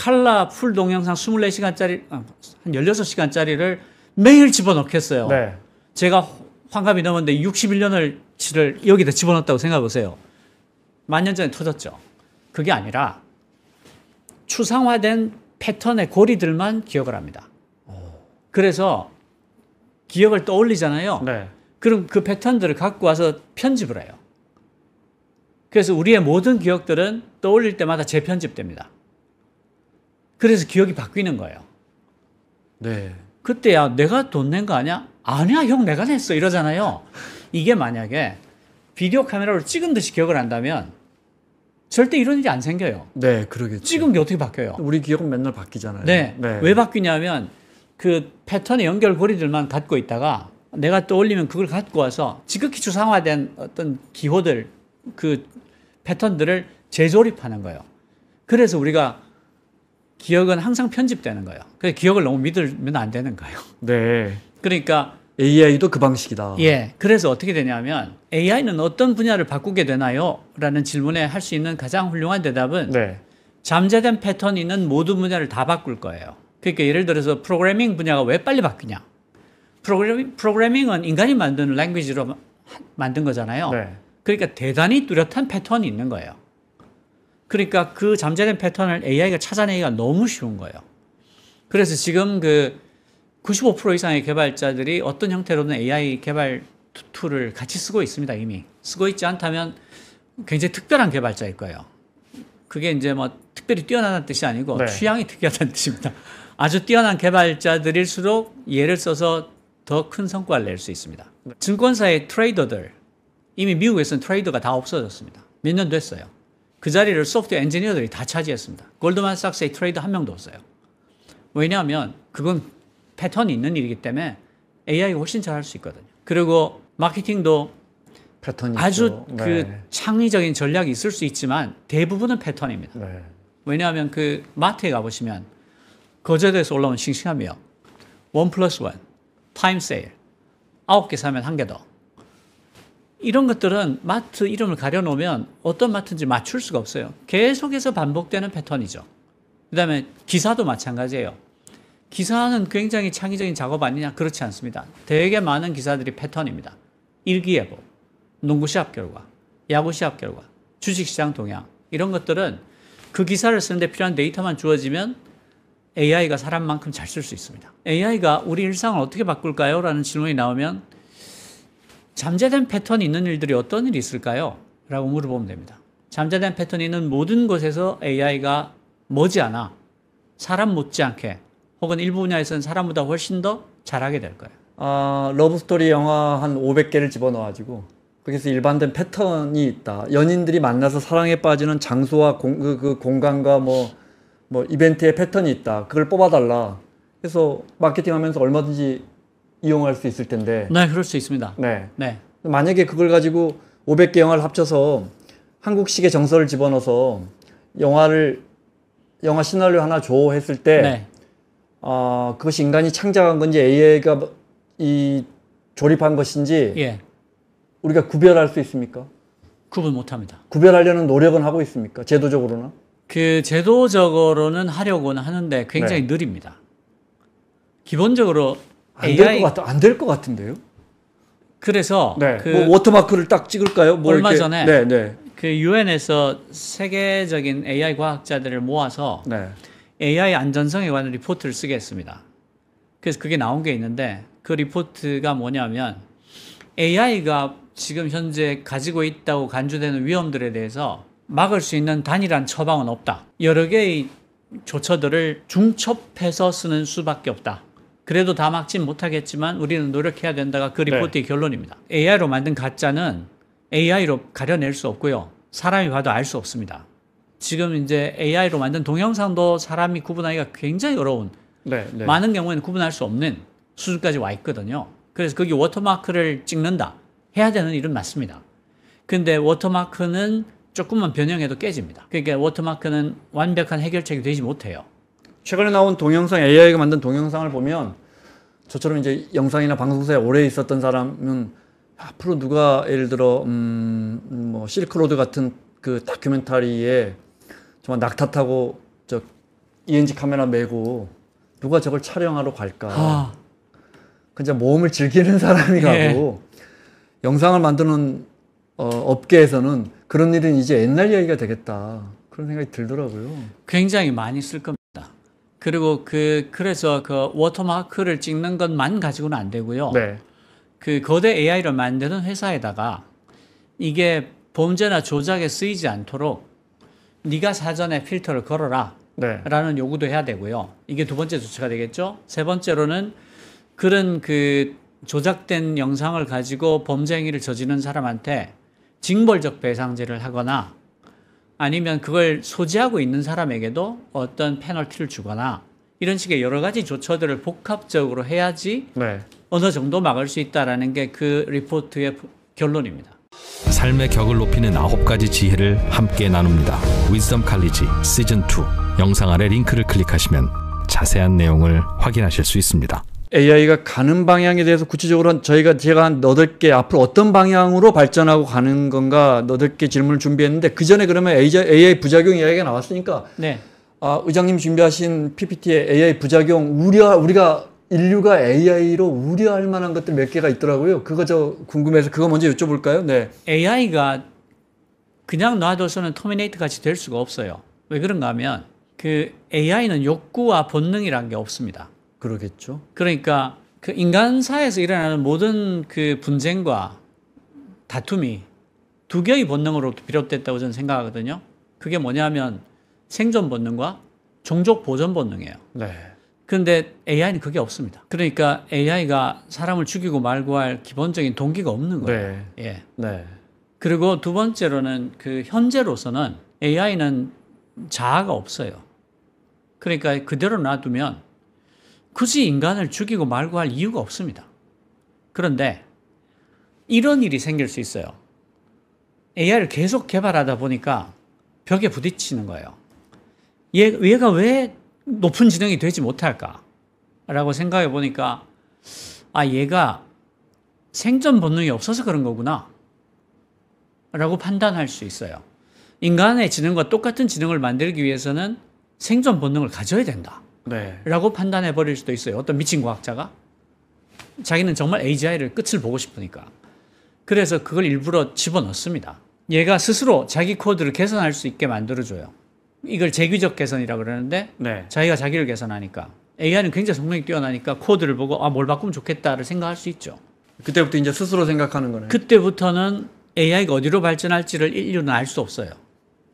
S1: 풀 동영상 24시간짜리, 한 16시간짜리를 매일 집어넣겠어요.
S2: 네.
S1: 제가 환갑이 넘었는데 61년어치를 여기다 집어넣었다고 생각해 보세요. 만 년 전에 터졌죠. 그게 아니라 추상화된 패턴의 고리들만 기억을 합니다. 그래서 기억을 떠올리잖아요.
S2: 네.
S1: 그럼 그 패턴들을 갖고 와서 편집을 해요. 그래서 우리의 모든 기억들은 떠올릴 때마다 재편집됩니다. 그래서 기억이 바뀌는 거예요.
S2: 네.
S1: 그때야 내가 돈 낸 거 아니야? 아니야 형 내가 냈어 이러잖아요. 이게 만약에 비디오 카메라로 찍은 듯이 기억을 한다면 절대 이런 일이 안 생겨요.
S2: 네, 그러겠죠.
S1: 찍은 게 어떻게 바뀌어요?
S2: 우리 기억은 맨날 바뀌잖아요.
S1: 네. 왜 바뀌냐면 그 패턴의 연결고리들만 갖고 있다가 내가 떠올리면 그걸 갖고 와서 지극히 추상화된 어떤 기호들, 그 패턴들을 재조립하는 거예요. 그래서 우리가 기억은 항상 편집되는 거예요. 그래서 기억을 너무 믿으면 안 되는 거예요.
S2: 네.
S1: 그러니까
S2: AI도 그 방식이다.
S1: 예. 그래서 어떻게 되냐면 AI는 어떤 분야를 바꾸게 되나요? 라는 질문에 할 수 있는 가장 훌륭한 대답은
S2: 네.
S1: 잠재된 패턴이 있는 모든 분야를 다 바꿀 거예요. 그러니까 예를 들어서 프로그래밍 분야가 왜 빨리 바뀌냐? 프로그래밍은 인간이 만든 랭귀지로 만든 거잖아요.
S2: 네.
S1: 그러니까 대단히 뚜렷한 패턴이 있는 거예요. 그러니까 그 잠재된 패턴을 AI가 찾아내기가 너무 쉬운 거예요. 그래서 지금 95% 이상의 개발자들이 어떤 형태로든 AI 개발 툴을 같이 쓰고 있습니다, 이미. 쓰고 있지 않다면 굉장히 특별한 개발자일 거예요. 그게 이제 뭐 특별히 뛰어나다는 뜻이 아니고
S2: 네.
S1: 취향이 특이하다는 뜻입니다. 아주 뛰어난 개발자들일수록 얘를 써서 더 큰 성과를 낼 수 있습니다. 증권사의 트레이더들, 이미 미국에서는 트레이더가 다 없어졌습니다. 몇 년 됐어요. 그 자리를 소프트웨어 엔지니어들이 다 차지했습니다. 골드만삭스의 트레이더 한 명도 없어요. 왜냐하면 그건 패턴이 있는 일이기 때문에 AI가 훨씬 잘할 수 있거든요. 그리고 마케팅도
S2: 패턴이
S1: 아주
S2: 있죠.
S1: 그 창의적인 전략이 있을 수 있지만 대부분은 패턴입니다.
S2: 네.
S1: 왜냐하면 그 마트에 가보시면 거제도에서 올라온 싱싱함이요. 1+1, 타임 세일, 9개 사면 1개 더. 이런 것들은 마트 이름을 가려놓으면 어떤 마트인지 맞출 수가 없어요. 계속해서 반복되는 패턴이죠. 그 다음에 기사도 마찬가지예요. 기사는 굉장히 창의적인 작업 아니냐? 그렇지 않습니다. 되게 많은 기사들이 패턴입니다. 일기예보, 농구 시합 결과, 야구 시합 결과, 주식시장 동향 이런 것들은 그 기사를 쓰는데 필요한 데이터만 주어지면 AI가 사람만큼 잘 쓸 수 있습니다. AI가 우리 일상을 어떻게 바꿀까요? 라는 질문이 나오면 잠재된 패턴이 있는 일들이 어떤 일이 있을까요? 라고 물어보면 됩니다. 잠재된 패턴이 있는 모든 곳에서 AI가 머지않아 사람 못지않게 혹은 일부 분야에서는 사람보다 훨씬 더 잘하게 될 거예요.
S2: 러브스토리 영화 한 500개를 집어넣어가지고 거기서 일반된 패턴이 있다. 연인들이 만나서 사랑에 빠지는 장소와 그 공간과 뭐 이벤트의 패턴이 있다. 그걸 뽑아달라. 그래서 마케팅하면서 얼마든지 이용할 수 있을 텐데.
S1: 네, 그럴 수 있습니다.
S2: 네.
S1: 네.
S2: 만약에 그걸 가지고 500개 영화를 합쳐서 한국식의 정서를 집어넣어서 영화 시나리오 하나 줘 했을 때,
S1: 네.
S2: 그것이 인간이 창작한 건지 AI가 조립한 것인지
S1: 예.
S2: 우리가 구별할 수 있습니까?
S1: 구분 못 합니다.
S2: 구별하려는 노력은 하고 있습니까? 제도적으로는?
S1: 그 제도적으로는 하려고는 하는데 굉장히
S2: 네.
S1: 느립니다. 기본적으로
S2: 안 될 것 같은데요?
S1: 그래서
S2: 네.
S1: 그
S2: 뭐 워터마크를 딱 찍을까요? 뭐
S1: 얼마
S2: 이렇게.
S1: 전에
S2: 네.
S1: 그 유엔에서 세계적인 AI 과학자들을 모아서
S2: 네.
S1: AI 안전성에 관한 리포트를 쓰게 했습니다. 그래서 그게 나온 게 있는데 그 리포트가 뭐냐면 AI가 지금 현재 가지고 있다고 간주되는 위험들에 대해서 막을 수 있는 단일한 처방은 없다. 여러 개의 조처들을 중첩해서 쓰는 수밖에 없다. 그래도 다 막진 못하겠지만 우리는 노력해야 된다가 그 리포트의 결론입니다. AI로 만든 가짜는 AI로 가려낼 수 없고요. 사람이 봐도 알 수 없습니다. 지금 이제 AI로 만든 동영상도 사람이 구분하기가 굉장히 어려운, 많은 경우에는 구분할 수 없는 수준까지 와 있거든요. 그래서 거기 워터마크를 찍는다. 해야 되는 일은 맞습니다. 근데 워터마크는 조금만 변형해도 깨집니다. 그러니까 워터마크는 완벽한 해결책이 되지 못해요.
S2: 최근에 나온 동영상, AI가 만든 동영상을 보면 저처럼 이제 영상이나 방송사에 오래 있었던 사람은 앞으로 누가 예를 들어 뭐 실크로드 같은 그 다큐멘터리에 정말 낙타 타고 저 ENG 카메라 메고 누가 저걸 촬영하러 갈까? 진짜 모험을 즐기는 사람이 가고 영상을 만드는 업계에서는 그런 일은 이제 옛날 이야기가 되겠다. 그런 생각이 들더라고요.
S1: 굉장히 많이 쓸 겁니다. 그리고 그래서 그 워터마크를 찍는 것만 가지고는 안 되고요.
S2: 네.
S1: 그 거대 AI를 만드는 회사에다가 이게 범죄나 조작에 쓰이지 않도록 네가 사전에 필터를 걸어라 라는 요구도 해야 되고요. 이게 두 번째 조치가 되겠죠. 세 번째로는 그런 그 조작된 영상을 가지고 범죄 행위를 저지른 사람한테 징벌적 배상제를 하거나 아니면 그걸 소지하고 있는 사람에게도 어떤 페널티를 주거나 이런 식의 여러 가지 조처들을 복합적으로 해야지 어느 정도 막을 수 있다라는 게 그 리포트의 결론입니다.
S3: 삶의 격을 높이는 9가지 지혜를 함께 나눕니다. 위즈덤 칼리지 시즌 2 영상 아래 링크를 클릭하시면 자세한 내용을 확인하실 수 있습니다.
S2: AI가 가는 방향에 대해서 구체적으로 제가 한 8개 앞으로 어떤 방향으로 발전하고 가는 건가 8개 질문을 준비했는데 그 전에 그러면 AI 부작용 이야기가 나왔으니까 의장님 준비하신 PPT에 AI 부작용 우리가 인류가 AI로 우려할 만한 것들 몇 개가 있더라고요. 그거 저 궁금해서 그거 먼저 여쭤볼까요? 네.
S1: AI가 그냥 놔둬서는 터미네이터 같이 될 수가 없어요. 왜 그런가 하면 그 AI는 욕구와 본능이라는 게 없습니다.
S2: 그러겠죠.
S1: 그러니까 그 인간사에서 일어나는 모든 그 분쟁과 다툼이 두 개의 본능으로 비롯됐다고 저는 생각하거든요. 그게 뭐냐면 생존 본능과 종족 보존 본능이에요. 그런데 AI는 그게 없습니다. 그러니까 AI가 사람을 죽이고 말고 할 기본적인 동기가 없는 거예요. 그리고 두 번째로는 그 현재로서는 AI는 자아가 없어요. 그러니까 그대로 놔두면 굳이 인간을 죽이고 말고 할 이유가 없습니다. 그런데 이런 일이 생길 수 있어요. AI를 계속 개발하다 보니까 벽에 부딪히는 거예요. 얘가 왜 높은 지능이 되지 못할까? 라고 생각해 보니까 얘가 생존 본능이 없어서 그런 거구나 라고 판단할 수 있어요. 인간의 지능과 똑같은 지능을 만들기 위해서는 생존 본능을 가져야 된다 라고 판단해 버릴 수도 있어요. 어떤 미친 과학자가 자기는 정말 AGI를 끝을 보고 싶으니까. 그래서 그걸 일부러 집어넣습니다. 얘가 스스로 자기 코드를 개선할 수 있게 만들어줘요. 이걸 재규적 개선이라고 그러는데 자기가 자기를 개선하니까 AI는 굉장히 성능이 뛰어나니까 코드를 보고 뭘 바꾸면 좋겠다를 생각할 수 있죠.
S2: 그때부터 이제 스스로 생각하는 거네요.
S1: 그때부터는 AI가 어디로 발전할지를 인류는 알 수 없어요.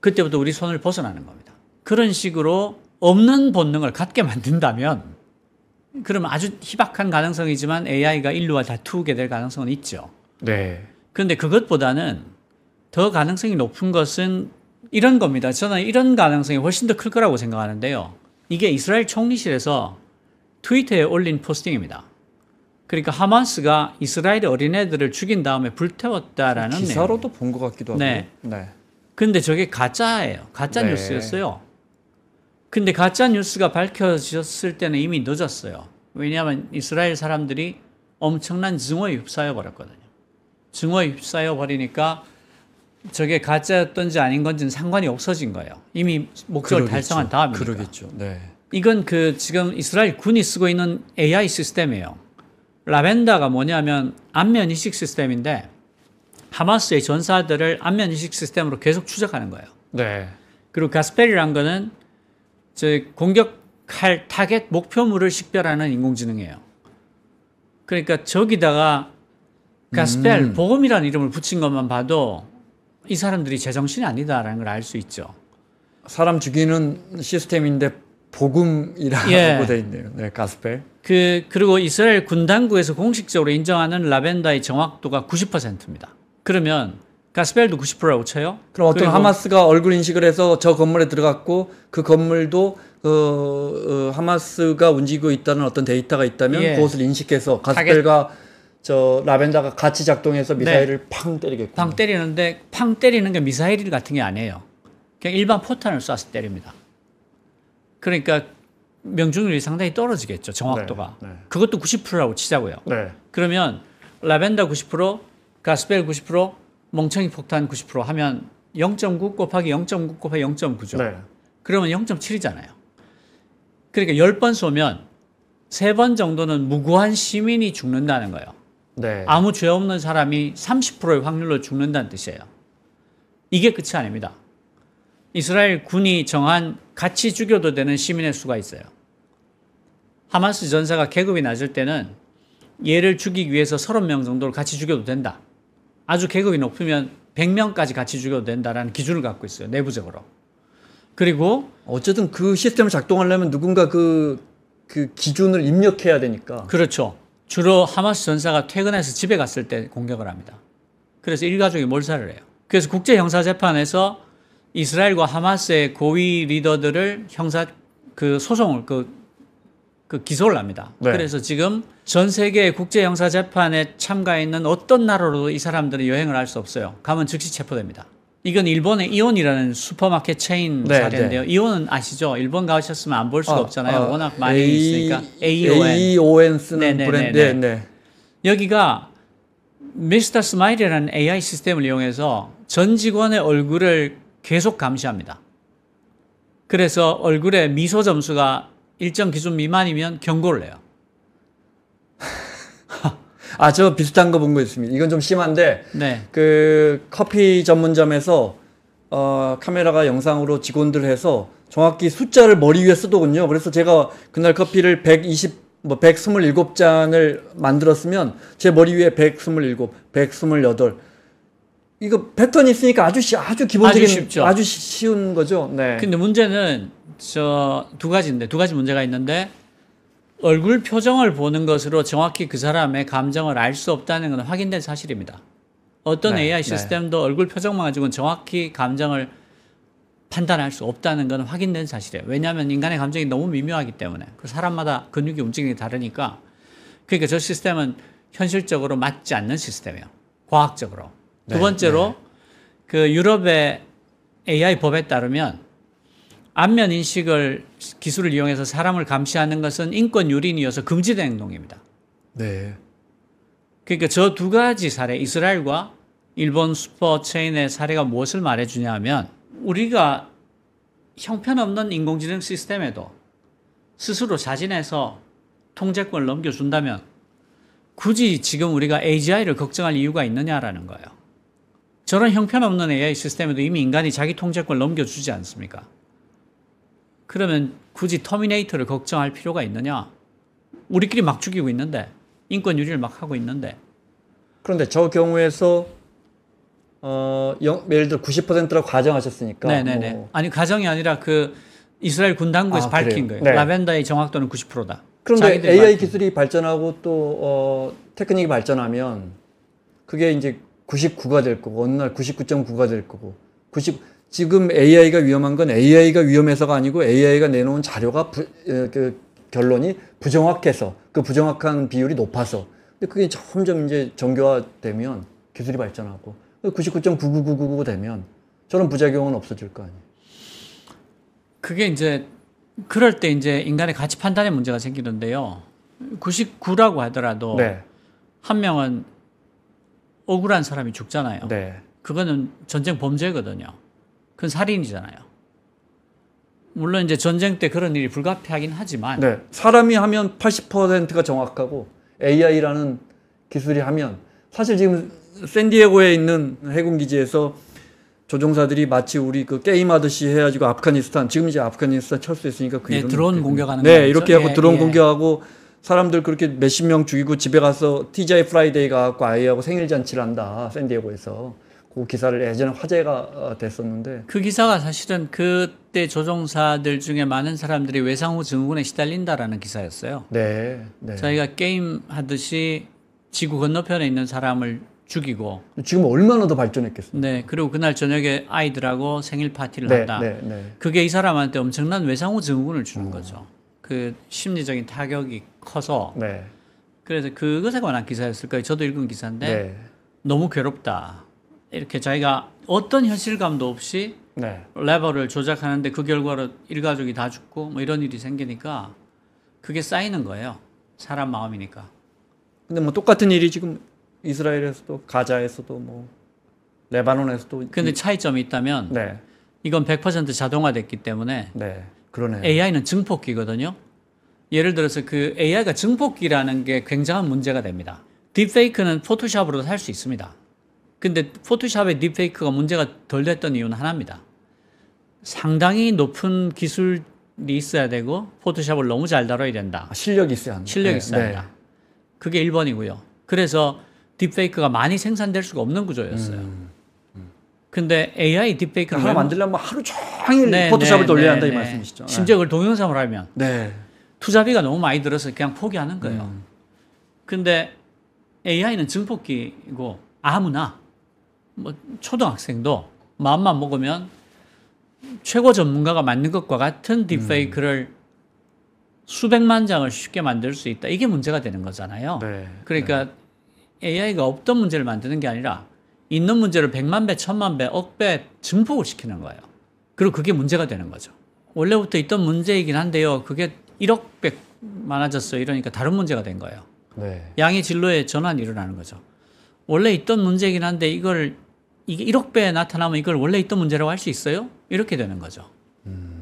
S1: 그때부터 우리 손을 벗어나는 겁니다. 그런 식으로 없는 본능을 갖게 만든다면 그러면 아주 희박한 가능성이지만 AI가 인류와 다투게 될 가능성은 있죠. 그런데 그것보다는 더 가능성이 높은 것은 이런 겁니다. 저는 이런 가능성이 훨씬 더 클 거라고 생각하는데요. 이게 이스라엘 총리실에서 트위터에 올린 포스팅입니다. 그러니까 하마스가 이스라엘의 어린애들을 죽인 다음에 불태웠다라는
S2: 기사로도 본 것 같기도 하고.
S1: 네.
S2: 네.
S1: 근데 저게 가짜예요. 가짜
S2: 네.
S1: 뉴스였어요. 근데 가짜 뉴스가 밝혀졌을 때는 이미 늦었어요. 왜냐하면 이스라엘 사람들이 엄청난 증오에 휩싸여 버렸거든요. 증오에 휩싸여 버리니까 저게 가짜였던지 아닌 건지는 상관이 없어진 거예요. 이미 목적을 달성한 다음이니까.
S2: 그러겠죠. 네.
S1: 이건 그 지금 이스라엘 군이 쓰고 있는 AI 시스템이에요. 라벤다가 뭐냐면 안면 인식 시스템인데 하마스의 전사들을 안면 인식 시스템으로 계속 추적하는 거예요.
S2: 네.
S1: 그리고 가스펠이란 거는 저 공격할 타겟 목표물을 식별하는 인공지능이에요. 그러니까 저기다가 가스펠 복음이라는 이름을 붙인 것만 봐도 이 사람들이 제정신이 아니다라는 걸 알 수 있죠.
S2: 사람 죽이는 시스템인데 복음이라고
S1: 예.
S2: 돼 있네요. 네, 가스펠.
S1: 그리고 이스라엘 군 당국에서 공식적으로 인정하는 라벤다의 정확도가 90%입니다. 그러면 가스펠도 90%라고 쳐요.
S2: 그럼 어떤 하마스가 얼굴 인식을 해서 저 건물에 들어갔고 그 건물도 하마스가 움직이고 있다는 어떤 데이터가 있다면
S1: 예.
S2: 그것을 인식해서 가스펠과 저 라벤다가 같이 작동해서 미사일을
S1: 네.
S2: 팡 때리겠군요.
S1: 팡 때리는데 팡 때리는 게 미사일 같은 게 아니에요. 그냥 일반 포탄을 쏴서 때립니다. 그러니까 명중률이 상당히 떨어지겠죠. 정확도가.
S2: 네, 네.
S1: 그것도 90%라고 치자고요.
S2: 네.
S1: 그러면 라벤다 90%, 가스펠 90%, 멍청이 폭탄 90% 하면 0.9 곱하기 0.9 곱하기 0.9죠.
S2: 네.
S1: 그러면 0.7이잖아요. 그러니까 10번 쏘면 3번 정도는 무고한 시민이 죽는다는 거예요.
S2: 네.
S1: 아무 죄 없는 사람이 30%의 확률로 죽는다는 뜻이에요. 이게 끝이 아닙니다. 이스라엘 군이 정한 같이 죽여도 되는 시민의 수가 있어요. 하마스 전사가 계급이 낮을 때는 얘를 죽이기 위해서 30명 정도를 같이 죽여도 된다. 아주 계급이 높으면 100명까지 같이 죽여도 된다라는 기준을 갖고 있어요. 내부적으로. 그리고
S2: 어쨌든 그 시스템을 작동하려면 누군가 그 기준을 입력해야 되니까.
S1: 그렇죠. 주로 하마스 전사가 퇴근해서 집에 갔을 때 공격을 합니다. 그래서 일가족이 몰살을 해요. 그래서 국제형사재판에서 이스라엘과 하마스의 고위 리더들을 소송을 기소를 합니다.
S2: 네.
S1: 그래서 지금 전 세계 국제형사재판에 참가해 있는 어떤 나라로도 이 사람들은 여행을 할 수 없어요. 가면 즉시 체포됩니다. 이건 일본의 이온이라는 슈퍼마켓 체인
S2: 네,
S1: 사례인데요.
S2: 네.
S1: 이온은 아시죠? 일본 가셨으면 안 볼 수가 없잖아요. 워낙 많이 있으니까.
S2: AEON 쓰는
S1: 네네네네.
S2: 브랜드. 네, 네.
S1: 여기가 미스터 스마일이라는 AI 시스템을 이용해서 전 직원의 얼굴을 계속 감시합니다. 그래서 얼굴에 미소 점수가 일정 기준 미만이면 경고를 해요.
S2: 저 비슷한 거 본 거 있습니다. 이건 좀 심한데,
S1: 네.
S2: 그 커피 전문점에서 카메라가 영상으로 직원들 해서 정확히 숫자를 머리 위에 쓰더군요. 그래서 제가 그날 커피를 127잔을 만들었으면 제 머리 위에 127, 128. 이거 패턴이 있으니까 아주 기본적인,
S1: 아주 쉽죠.
S2: 아주 쉬운 거죠. 네.
S1: 근데 문제는 두 가지 문제가 있는데 얼굴 표정을 보는 것으로 정확히 그 사람의 감정을 알 수 없다는 건 확인된 사실입니다. 어떤
S2: 네,
S1: AI 시스템도 얼굴 표정만 가지고는 정확히 감정을 판단할 수 없다는 건 확인된 사실이에요. 왜냐하면 인간의 감정이 너무 미묘하기 때문에. 그 사람마다 근육이 움직이는 게 다르니까. 그러니까 저 시스템은 현실적으로 맞지 않는 시스템이에요. 과학적으로.
S2: 네,
S1: 두 번째로 그 유럽의 AI 법에 따르면 안면 인식을 기술을 이용해서 사람을 감시하는 것은 인권 유린이어서 금지된 행동입니다.
S2: 네.
S1: 그러니까 저 두 가지 사례, 이스라엘과 일본 슈퍼 체인의 사례가 무엇을 말해주냐 하면 우리가 형편없는 인공지능 시스템에도 스스로 자진해서 통제권을 넘겨준다면 굳이 지금 우리가 AGI를 걱정할 이유가 있느냐라는 거예요. 저런 형편없는 AI 시스템에도 이미 인간이 자기 통제권을 넘겨주지 않습니까? 그러면 굳이 터미네이터를 걱정할 필요가 있느냐? 우리끼리 막 죽이고 있는데, 인권 유린을 막 하고 있는데.
S2: 그런데 저 경우에서 예를 들어 90%라고 가정하셨으니까.
S1: 네네네. 아니 가정이 아니라 그 이스라엘 군 당국에서 밝힌
S2: 그래요?
S1: 거예요.
S2: 네.
S1: 라벤다의 정확도는 90%다.
S2: 그런데 AI 기술이 발전하고 또 테크닉이 발전하면 그게 이제 99가 될 거고 어느 날 99.9가 될 거고 지금 AI가 위험한 건 AI가 위험해서가 아니고 AI가 내놓은 자료가 그 결론이 부정확해서 그 부정확한 비율이 높아서 근데 그게 점점 이제 정교화되면 기술이 발전하고 99.99999 되면 저런 부작용은 없어질 거 아니에요.
S1: 그게 이제 그럴 때 이제 인간의 가치 판단에 문제가 생기는데요. 99라고 하더라도
S2: 네.
S1: 한 명은 억울한 사람이 죽잖아요.
S2: 네.
S1: 그거는 전쟁 범죄거든요. 그건 살인이잖아요. 물론 이제 전쟁 때 그런 일이 불가피하긴 하지만
S2: 네. 사람이 하면 80%가 정확하고 AI라는 기술이 하면 사실 지금 샌디에고에 있는 해군 기지에서 조종사들이 마치 우리 그 게임 하듯이 해가지고 아프가니스탄 지금 이제 아프가니스탄 철수했으니까 그
S1: 네, 드론 공격하는
S2: 네
S1: 거
S2: 이렇게 하고
S1: 예,
S2: 드론
S1: 예.
S2: 공격하고 사람들 그렇게 몇십 명 죽이고 집에 가서 TGI 프라이데이 가갖고 아이하고 생일 잔치를 한다 샌디에고에서 그 기사를 예전에 화제가 됐었는데
S1: 그 기사가 사실은 그때 조종사들 중에 많은 사람들이 외상후 증후군에 시달린다라는 기사였어요.
S2: 네, 네.
S1: 자기가 게임 하듯이 지구 건너편에 있는 사람을 죽이고
S2: 지금 얼마나 더 발전했겠습니까?
S1: 네, 그리고 그날 저녁에 아이들하고 생일 파티를
S2: 네,
S1: 한다.
S2: 네, 네.
S1: 그게 이 사람한테 엄청난 외상후 증후군을 주는 거죠. 그 심리적인 타격이 커서
S2: 네.
S1: 그래서 그것에 관한 기사였을 거예요. 저도 읽은 기사인데
S2: 네.
S1: 너무 괴롭다. 이렇게 자기가 어떤 현실감도 없이
S2: 네.
S1: 레버를 조작하는데 그 결과로 일가족이 다 죽고 뭐 이런 일이 생기니까 그게 쌓이는 거예요. 사람 마음이니까.
S2: 근데 뭐 똑같은 일이 지금 이스라엘에서도 가자에서도 뭐 레바논에서도
S1: 근데 차이점이 있다면
S2: 네.
S1: 이건 100% 자동화됐기 때문에
S2: 네. 그러네요.
S1: AI는 증폭기거든요. 예를 들어서 그 AI가 증폭기라는 게 굉장한 문제가 됩니다. 딥페이크는 포토샵으로도 할 수 있습니다. 근데 포토샵의 딥페이크가 문제가 덜 됐던 이유는 하나입니다. 상당히 높은 기술이 있어야 되고 포토샵을 너무 잘 다뤄야 된다.
S2: 실력이 있어야 한다.
S1: 실력이
S2: 네.
S1: 있어야
S2: 네.
S1: 한다. 그게 1번이고요. 그래서 딥페이크가 많이 생산될 수가 없는 구조였어요. 근데 AI 딥페이크를
S2: 하나 만들려면 하루 종일 포토샵을 돌려야 한다 이 말씀이시죠.
S1: 심지어 그걸 동영상으로 하면
S2: 네.
S1: 투자비가 너무 많이 들어서 그냥 포기하는 거예요. 근데 AI는 증폭기고 아무나 뭐 초등학생도 마음만 먹으면 최고 전문가가 만든 것과 같은 딥페이크를 수백만 장을 쉽게 만들 수 있다. 이게 문제가 되는 거잖아요.
S2: 네.
S1: 그러니까 AI가 없던 문제를 만드는 게 아니라 있는 문제를 100만 배, 1000만 배, 억 배 증폭을 시키는 거예요. 그리고 그게 문제가 되는 거죠. 원래부터 있던 문제이긴 한데요. 그게 1억 배 많아졌어요. 이러니까 다른 문제가 된 거예요.
S2: 네.
S1: 양의 진로에 전환이 일어나는 거죠. 원래 있던 문제이긴 한데 이게 1억 배에 나타나면 이걸 원래 있던 문제라고 할 수 있어요? 이렇게 되는 거죠.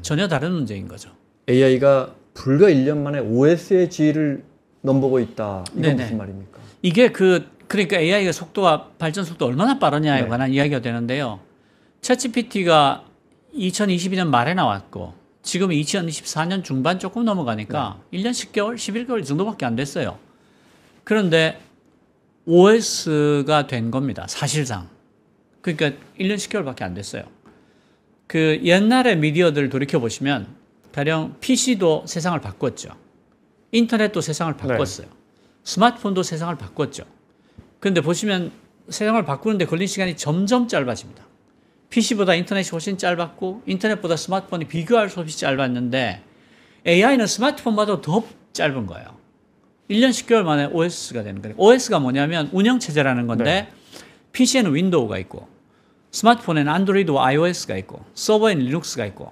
S1: 전혀 다른 문제인 거죠.
S2: AI가 불과 1년 만에 OS의 지위를 넘보고 있다. 이건
S1: 네네.
S2: 무슨 말입니까?
S1: 이게 그러니까 AI가 속도가 발전 속도 얼마나 빠르냐에
S2: 네.
S1: 관한 이야기가 되는데요. 챗GPT가 2022년 말에 나왔고 지금 2024년 중반 조금 넘어가니까 1년 10개월, 11개월 정도밖에 안 됐어요. 그런데 OS가 된 겁니다. 사실상. 그러니까 1년 10개월밖에 안 됐어요. 그 옛날의 미디어들 돌이켜보시면 가령 PC도 세상을 바꿨죠. 인터넷도 세상을 바꿨어요. 스마트폰도 세상을 바꿨죠. 그런데 보시면 세상을 바꾸는데 걸린 시간이 점점 짧아집니다. PC보다 인터넷이 훨씬 짧았고 인터넷보다 스마트폰이 비교할 수 없이 짧았는데 AI는 스마트폰보다 더 짧은 거예요. 1년 10개월 만에 OS가 되는 거예요. OS가 뭐냐면 운영체제라는 건데 PC에는 윈도우가 있고 스마트폰에는 안드로이드와 iOS가 있고 서버에는 리눅스가 있고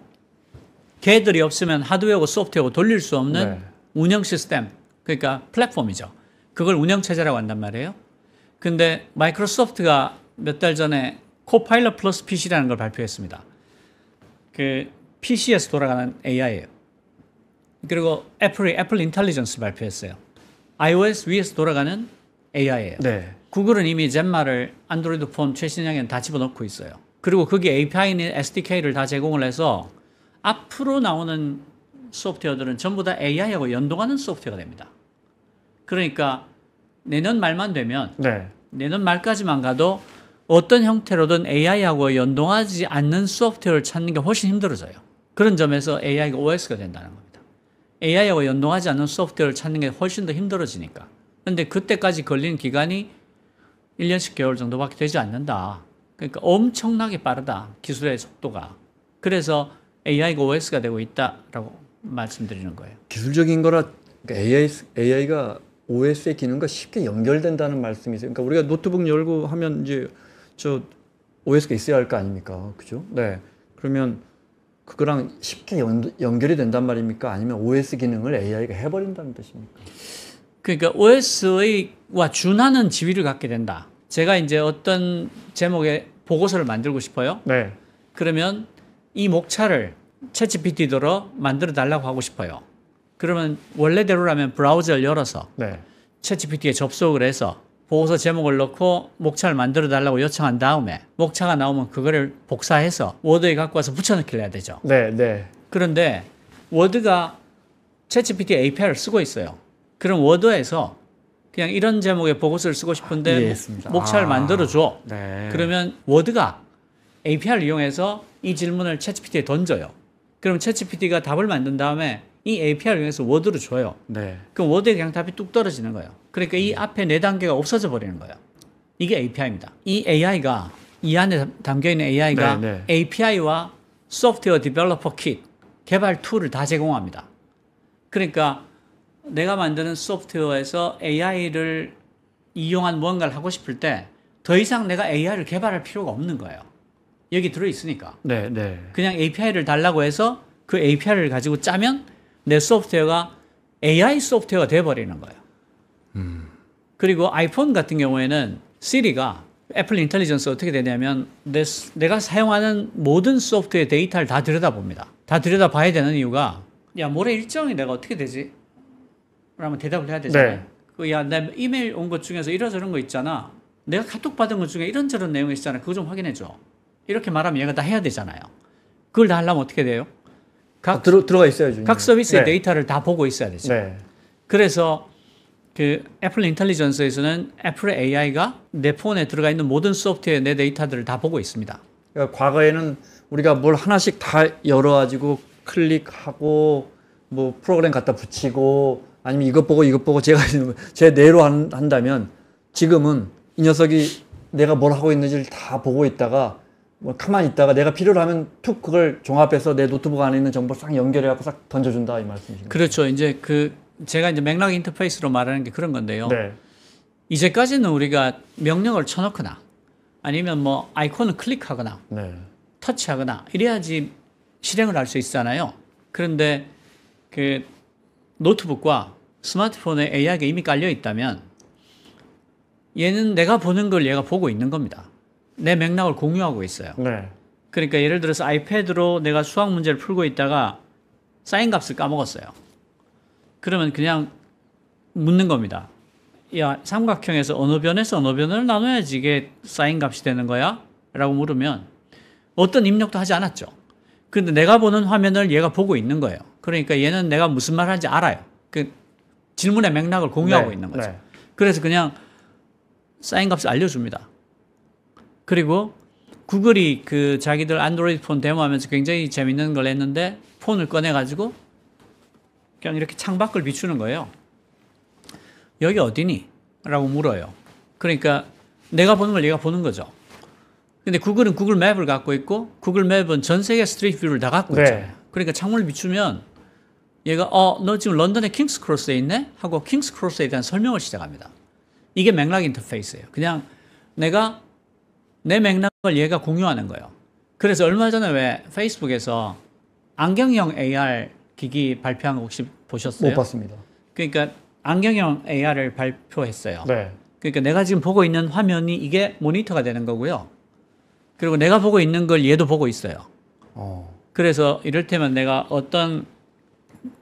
S1: 걔들이 없으면 하드웨어고 소프트웨어고 돌릴 수 없는 운영 시스템, 그러니까 플랫폼이죠. 그걸 운영체제라고 한단 말이에요. 근데 마이크로소프트가 몇 달 전에 코파일럿 플러스 PC라는 걸 발표했습니다. 그 PC에서 돌아가는 AI예요. 그리고 애플 인텔리전스 발표했어요. iOS 위에서 돌아가는 AI예요.
S2: 네.
S1: 구글은 이미 젠마를 안드로이드 폰 최신형에는 다 집어넣고 있어요. 그리고 거기 API는 SDK를 다 제공을 해서 앞으로 나오는 소프트웨어들은 전부 다 AI하고 연동하는 소프트웨어가 됩니다. 그러니까 내년 말만 되면 내년 말까지만 가도 어떤 형태로든 AI하고 연동하지 않는 소프트웨어를 찾는 게 훨씬 힘들어져요. 그런 점에서 AI가 OS가 된다는 겁니다. AI하고 연동하지 않는 소프트웨어를 찾는 게 훨씬 더 힘들어지니까. 그런데 그때까지 걸리는 기간이 1년 10개월 정도밖에 되지 않는다. 그러니까 엄청나게 빠르다. 기술의 속도가. 그래서 AI가 OS가 되고 있다라고 말씀드리는 거예요.
S2: 기술적인 거라 그러니까 AI가 OS의 기능과 쉽게 연결된다는 말씀이세요. 그러니까 우리가 노트북 열고 하면 이제 저 OS가 있어야 할 거 아닙니까? 그죠? 네. 그러면 그거랑 쉽게 연결이 된단 말입니까? 아니면 OS 기능을 AI가 해버린다는 뜻입니까?
S1: 그러니까 OS와 준하는 지위를 갖게 된다. 제가 이제 어떤 제목의 보고서를 만들고 싶어요.
S2: 네.
S1: 그러면 이 목차를 챗GPT대로 만들어 달라고 하고 싶어요. 그러면 원래대로라면 브라우저를 열어서
S2: 네.
S1: 챗GPT에 접속을 해서 보고서 제목을 넣고 목차를 만들어 달라고 요청한 다음에 목차가 나오면 그거를 복사해서 워드에 갖고 와서 붙여넣기를 해야 되죠.
S2: 네, 네.
S1: 그런데 워드가 챗GPT API를 쓰고 있어요. 그럼 워드에서 그냥 이런 제목의 보고서를 쓰고 싶은데
S2: 이해했습니다.
S1: 목차를 만들어줘.
S2: 네.
S1: 그러면 워드가 API를 이용해서 이 질문을 챗GPT에 던져요. 그럼 챗GPT가 답을 만든 다음에 이 API를 이용해서 워드로 줘요.
S2: 네.
S1: 그럼 워드에 그냥 답이 뚝 떨어지는 거예요. 그러니까 이 앞에 4단계가 없어져 버리는 거예요. 이게 API입니다. 이 AI가 이 안에 담겨있는 AI가
S2: 네,
S1: API와 소프트웨어 디벨로퍼 킷, 개발 툴을 다 제공합니다. 그러니까 내가 만드는 소프트웨어에서 AI를 이용한 무언가를 하고 싶을 때 더 이상 내가 AI를 개발할 필요가 없는 거예요. 여기 들어있으니까.
S2: 네, 네.
S1: 그냥 API를 달라고 해서 그 API를 가지고 짜면 내 소프트웨어가 AI 소프트웨어가 돼버리는 거예요. 그리고 아이폰 같은 경우에는 시리가 애플 인텔리전스 어떻게 되냐면 내가 사용하는 모든 소프트웨어 데이터를 다 들여다봅니다. 다 들여다봐야 되는 이유가 야 모레 일정이 내가 어떻게 되지? 라면 대답을 해야 되잖아요.
S2: 네.
S1: 야, 내 이메일 온 것 중에서 이런저런 거 있잖아. 내가 카톡 받은 것 중에 이런저런 내용이 있잖아. 그거 좀 확인해줘. 이렇게 말하면 얘가 다 해야 되잖아요. 그걸 다 하려면 어떻게 돼요?
S2: 들어가 있어야죠.
S1: 각 서비스의
S2: 네.
S1: 데이터를 다 보고 있어야 되죠.
S2: 네.
S1: 그래서 그 애플 인텔리전스에서는 애플의 AI가 내 폰에 들어가 있는 모든 소프트웨어 내 데이터들을 다 보고 있습니다.
S2: 그러니까 과거에는 우리가 뭘 하나씩 다 열어가지고 클릭하고 뭐 프로그램 갖다 붙이고 아니면 이것 보고 제가 제 뇌로 한다면 지금은 이 녀석이 내가 뭘 하고 있는지를 다 보고 있다가 뭐 가만히 있다가 내가 필요로 하면 툭 그걸 종합해서 내 노트북 안에 있는 정보를 싹 연결해갖고 싹 던져준다 이 말씀이신가요?
S1: 그렇죠. 이제 제가 이제 맥락 인터페이스로 말하는 게 그런 건데요.
S2: 네.
S1: 이제까지는 우리가 명령을 쳐놓거나 아니면 뭐 아이콘을 클릭하거나
S2: 네.
S1: 터치하거나 이래야지 실행을 할 수 있잖아요. 그런데 그 노트북과 스마트폰에 AI가 이미 깔려 있다면 얘는 내가 보는 걸 얘가 보고 있는 겁니다. 내 맥락을 공유하고 있어요.
S2: 네.
S1: 그러니까 예를 들어서 아이패드로 내가 수학 문제를 풀고 있다가 사인 값을 까먹었어요. 그러면 그냥 묻는 겁니다. 야, 삼각형에서 어느 변에서 어느 변을 나눠야지 이게 사인 값이 되는 거야? 라고 물으면 어떤 입력도 하지 않았죠. 근데 내가 보는 화면을 얘가 보고 있는 거예요. 그러니까 얘는 내가 무슨 말 하는지 알아요. 그 질문의 맥락을 공유하고
S2: 네.
S1: 있는 거죠.
S2: 네.
S1: 그래서 그냥 사인 값을 알려줍니다. 그리고 구글이 그 자기들 안드로이드 폰 데모하면서 굉장히 재밌는 걸 했는데 폰을 꺼내가지고 그냥 이렇게 창밖을 비추는 거예요. 여기 어디니? 라고 물어요. 그러니까 내가 보는 걸 얘가 보는 거죠. 근데 구글은 구글 맵을 갖고 있고 구글 맵은 전 세계 스트리트 뷰를 다 갖고
S2: 네.
S1: 있잖아요. 그러니까 창문을 비추면 얘가 너 지금 런던의 킹스 크로스에 있네? 하고 킹스 크로스에 대한 설명을 시작합니다. 이게 맥락 인터페이스예요. 그냥 내가 내 맥락을 얘가 공유하는 거예요. 그래서 얼마 전에 왜 페이스북에서 안경형 AR 기기 발표한 거 혹시 보셨어요?
S2: 못 봤습니다.
S1: 그러니까 안경형 AR을 발표했어요.
S2: 네.
S1: 그러니까 내가 지금 보고 있는 화면이 이게 모니터가 되는 거고요. 그리고 내가 보고 있는 걸 얘도 보고 있어요. 그래서 이를테면 내가 어떤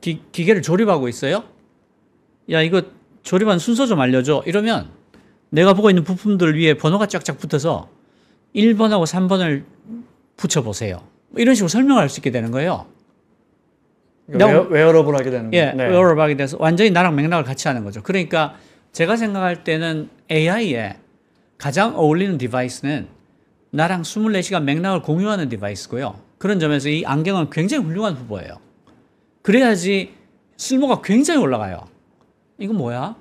S1: 기계를 조립하고 있어요. 야, 이거 조립한 순서 좀 알려줘. 이러면 내가 보고 있는 부품들 위에 번호가 쫙쫙 붙어서 1번하고 3번을 붙여보세요. 이런 식으로 설명할 수 있게 되는 거예요.
S2: 웨어러블 하게 되는 거예요.
S1: 예, 웨어러블 하게 돼서 완전히 나랑 맥락을 같이 하는 거죠. 그러니까 제가 생각할 때는 AI에 가장 어울리는 디바이스는 나랑 24시간 맥락을 공유하는 디바이스고요. 그런 점에서 이 안경은 굉장히 훌륭한 후보예요. 그래야지 쓸모가 굉장히 올라가요. 이거 뭐야?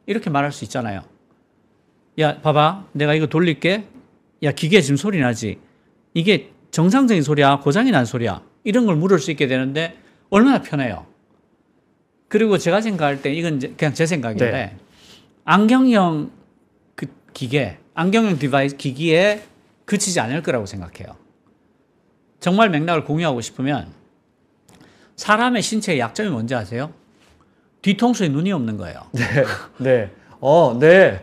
S1: 이렇게 말할 수 있잖아요. 야, 봐봐. 내가 이거 돌릴게. 야, 기계 지금 소리 나지? 이게 정상적인 소리야? 고장이 난 소리야? 이런 걸 물을 수 있게 되는데 얼마나 편해요. 그리고 제가 생각할 때 이건 그냥 제 생각인데
S2: 네.
S1: 안경형 그 기계, 안경형 디바이스 기기에 그치지 않을 거라고 생각해요. 정말 맥락을 공유하고 싶으면 사람의 신체의 약점이 뭔지 아세요? 뒤통수에 눈이 없는 거예요.
S2: 네. 네. 네.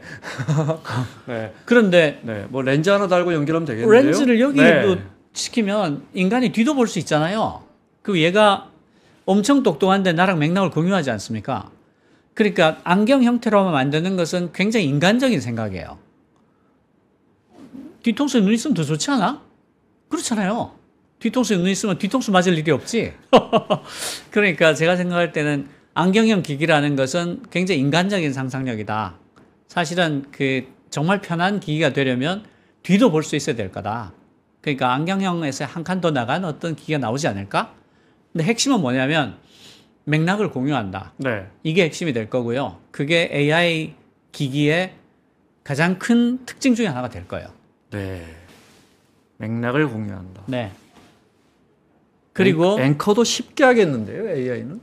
S2: 네.
S1: 그런데
S2: 네. 뭐 렌즈 하나 달고 연결하면 되겠는데요.
S1: 렌즈를 여기
S2: 네.
S1: 시키면 인간이 뒤도 볼 수 있잖아요. 그 얘가 엄청 똑똑한데 나랑 맥락을 공유하지 않습니까? 그러니까 안경 형태로만 만드는 것은 굉장히 인간적인 생각이에요. 뒤통수에 눈 있으면 더 좋지 않아? 그렇잖아요. 뒤통수에 눈 있으면 뒤통수 맞을 일이 없지. 그러니까 제가 생각할 때는 안경형 기기라는 것은 굉장히 인간적인 상상력이다. 사실은 그 정말 편한 기기가 되려면 뒤도 볼 수 있어야 될 거다. 그러니까 안경형에서 한 칸 더 나간 어떤 기기가 나오지 않을까? 근데 핵심은 뭐냐면 맥락을 공유한다.
S2: 네.
S1: 이게 핵심이 될 거고요. 그게 AI 기기의 가장 큰 특징 중에 하나가 될 거예요.
S2: 네. 맥락을 공유한다.
S1: 네. 그리고
S2: 앵커도 쉽게 하겠는데요, AI는?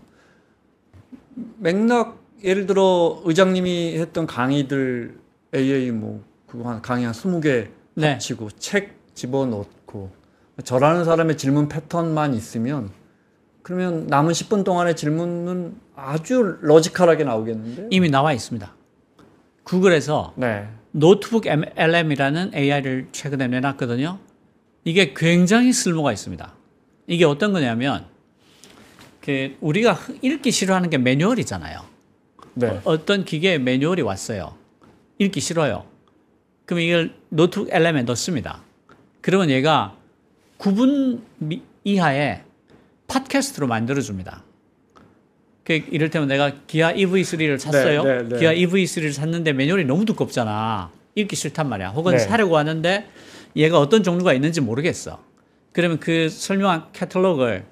S2: 맥락 예를 들어 의장님이 했던 강의들 AI 뭐 그거 한 강의 한 20개
S1: 네.
S2: 합치고 책 집어넣고 저라는 사람의 질문 패턴만 있으면 그러면 남은 10분 동안의 질문은 아주 러지컬하게 나오겠는데요?
S1: 이미 나와 있습니다. 구글에서
S2: 네.
S1: 노트북 LM이라는 AI를 최근에 내놨거든요. 이게 굉장히 쓸모가 있습니다. 이게 어떤 거냐면 그 우리가 읽기 싫어하는 게 매뉴얼이잖아요.
S2: 네.
S1: 어떤 기계에 매뉴얼이 왔어요. 읽기 싫어요. 그럼 이걸 노트북 LM에 넣습니다. 그러면 얘가 9분 이하의 팟캐스트로 만들어줍니다. 그 이를테면 내가 기아 EV3를 샀어요.
S2: 네, 네, 네.
S1: 기아 EV3를 샀는데 매뉴얼이 너무 두껍잖아. 읽기 싫단 말이야. 혹은
S2: 네.
S1: 사려고 하는데 얘가 어떤 종류가 있는지 모르겠어. 그러면 그 설명한 캐탈로그를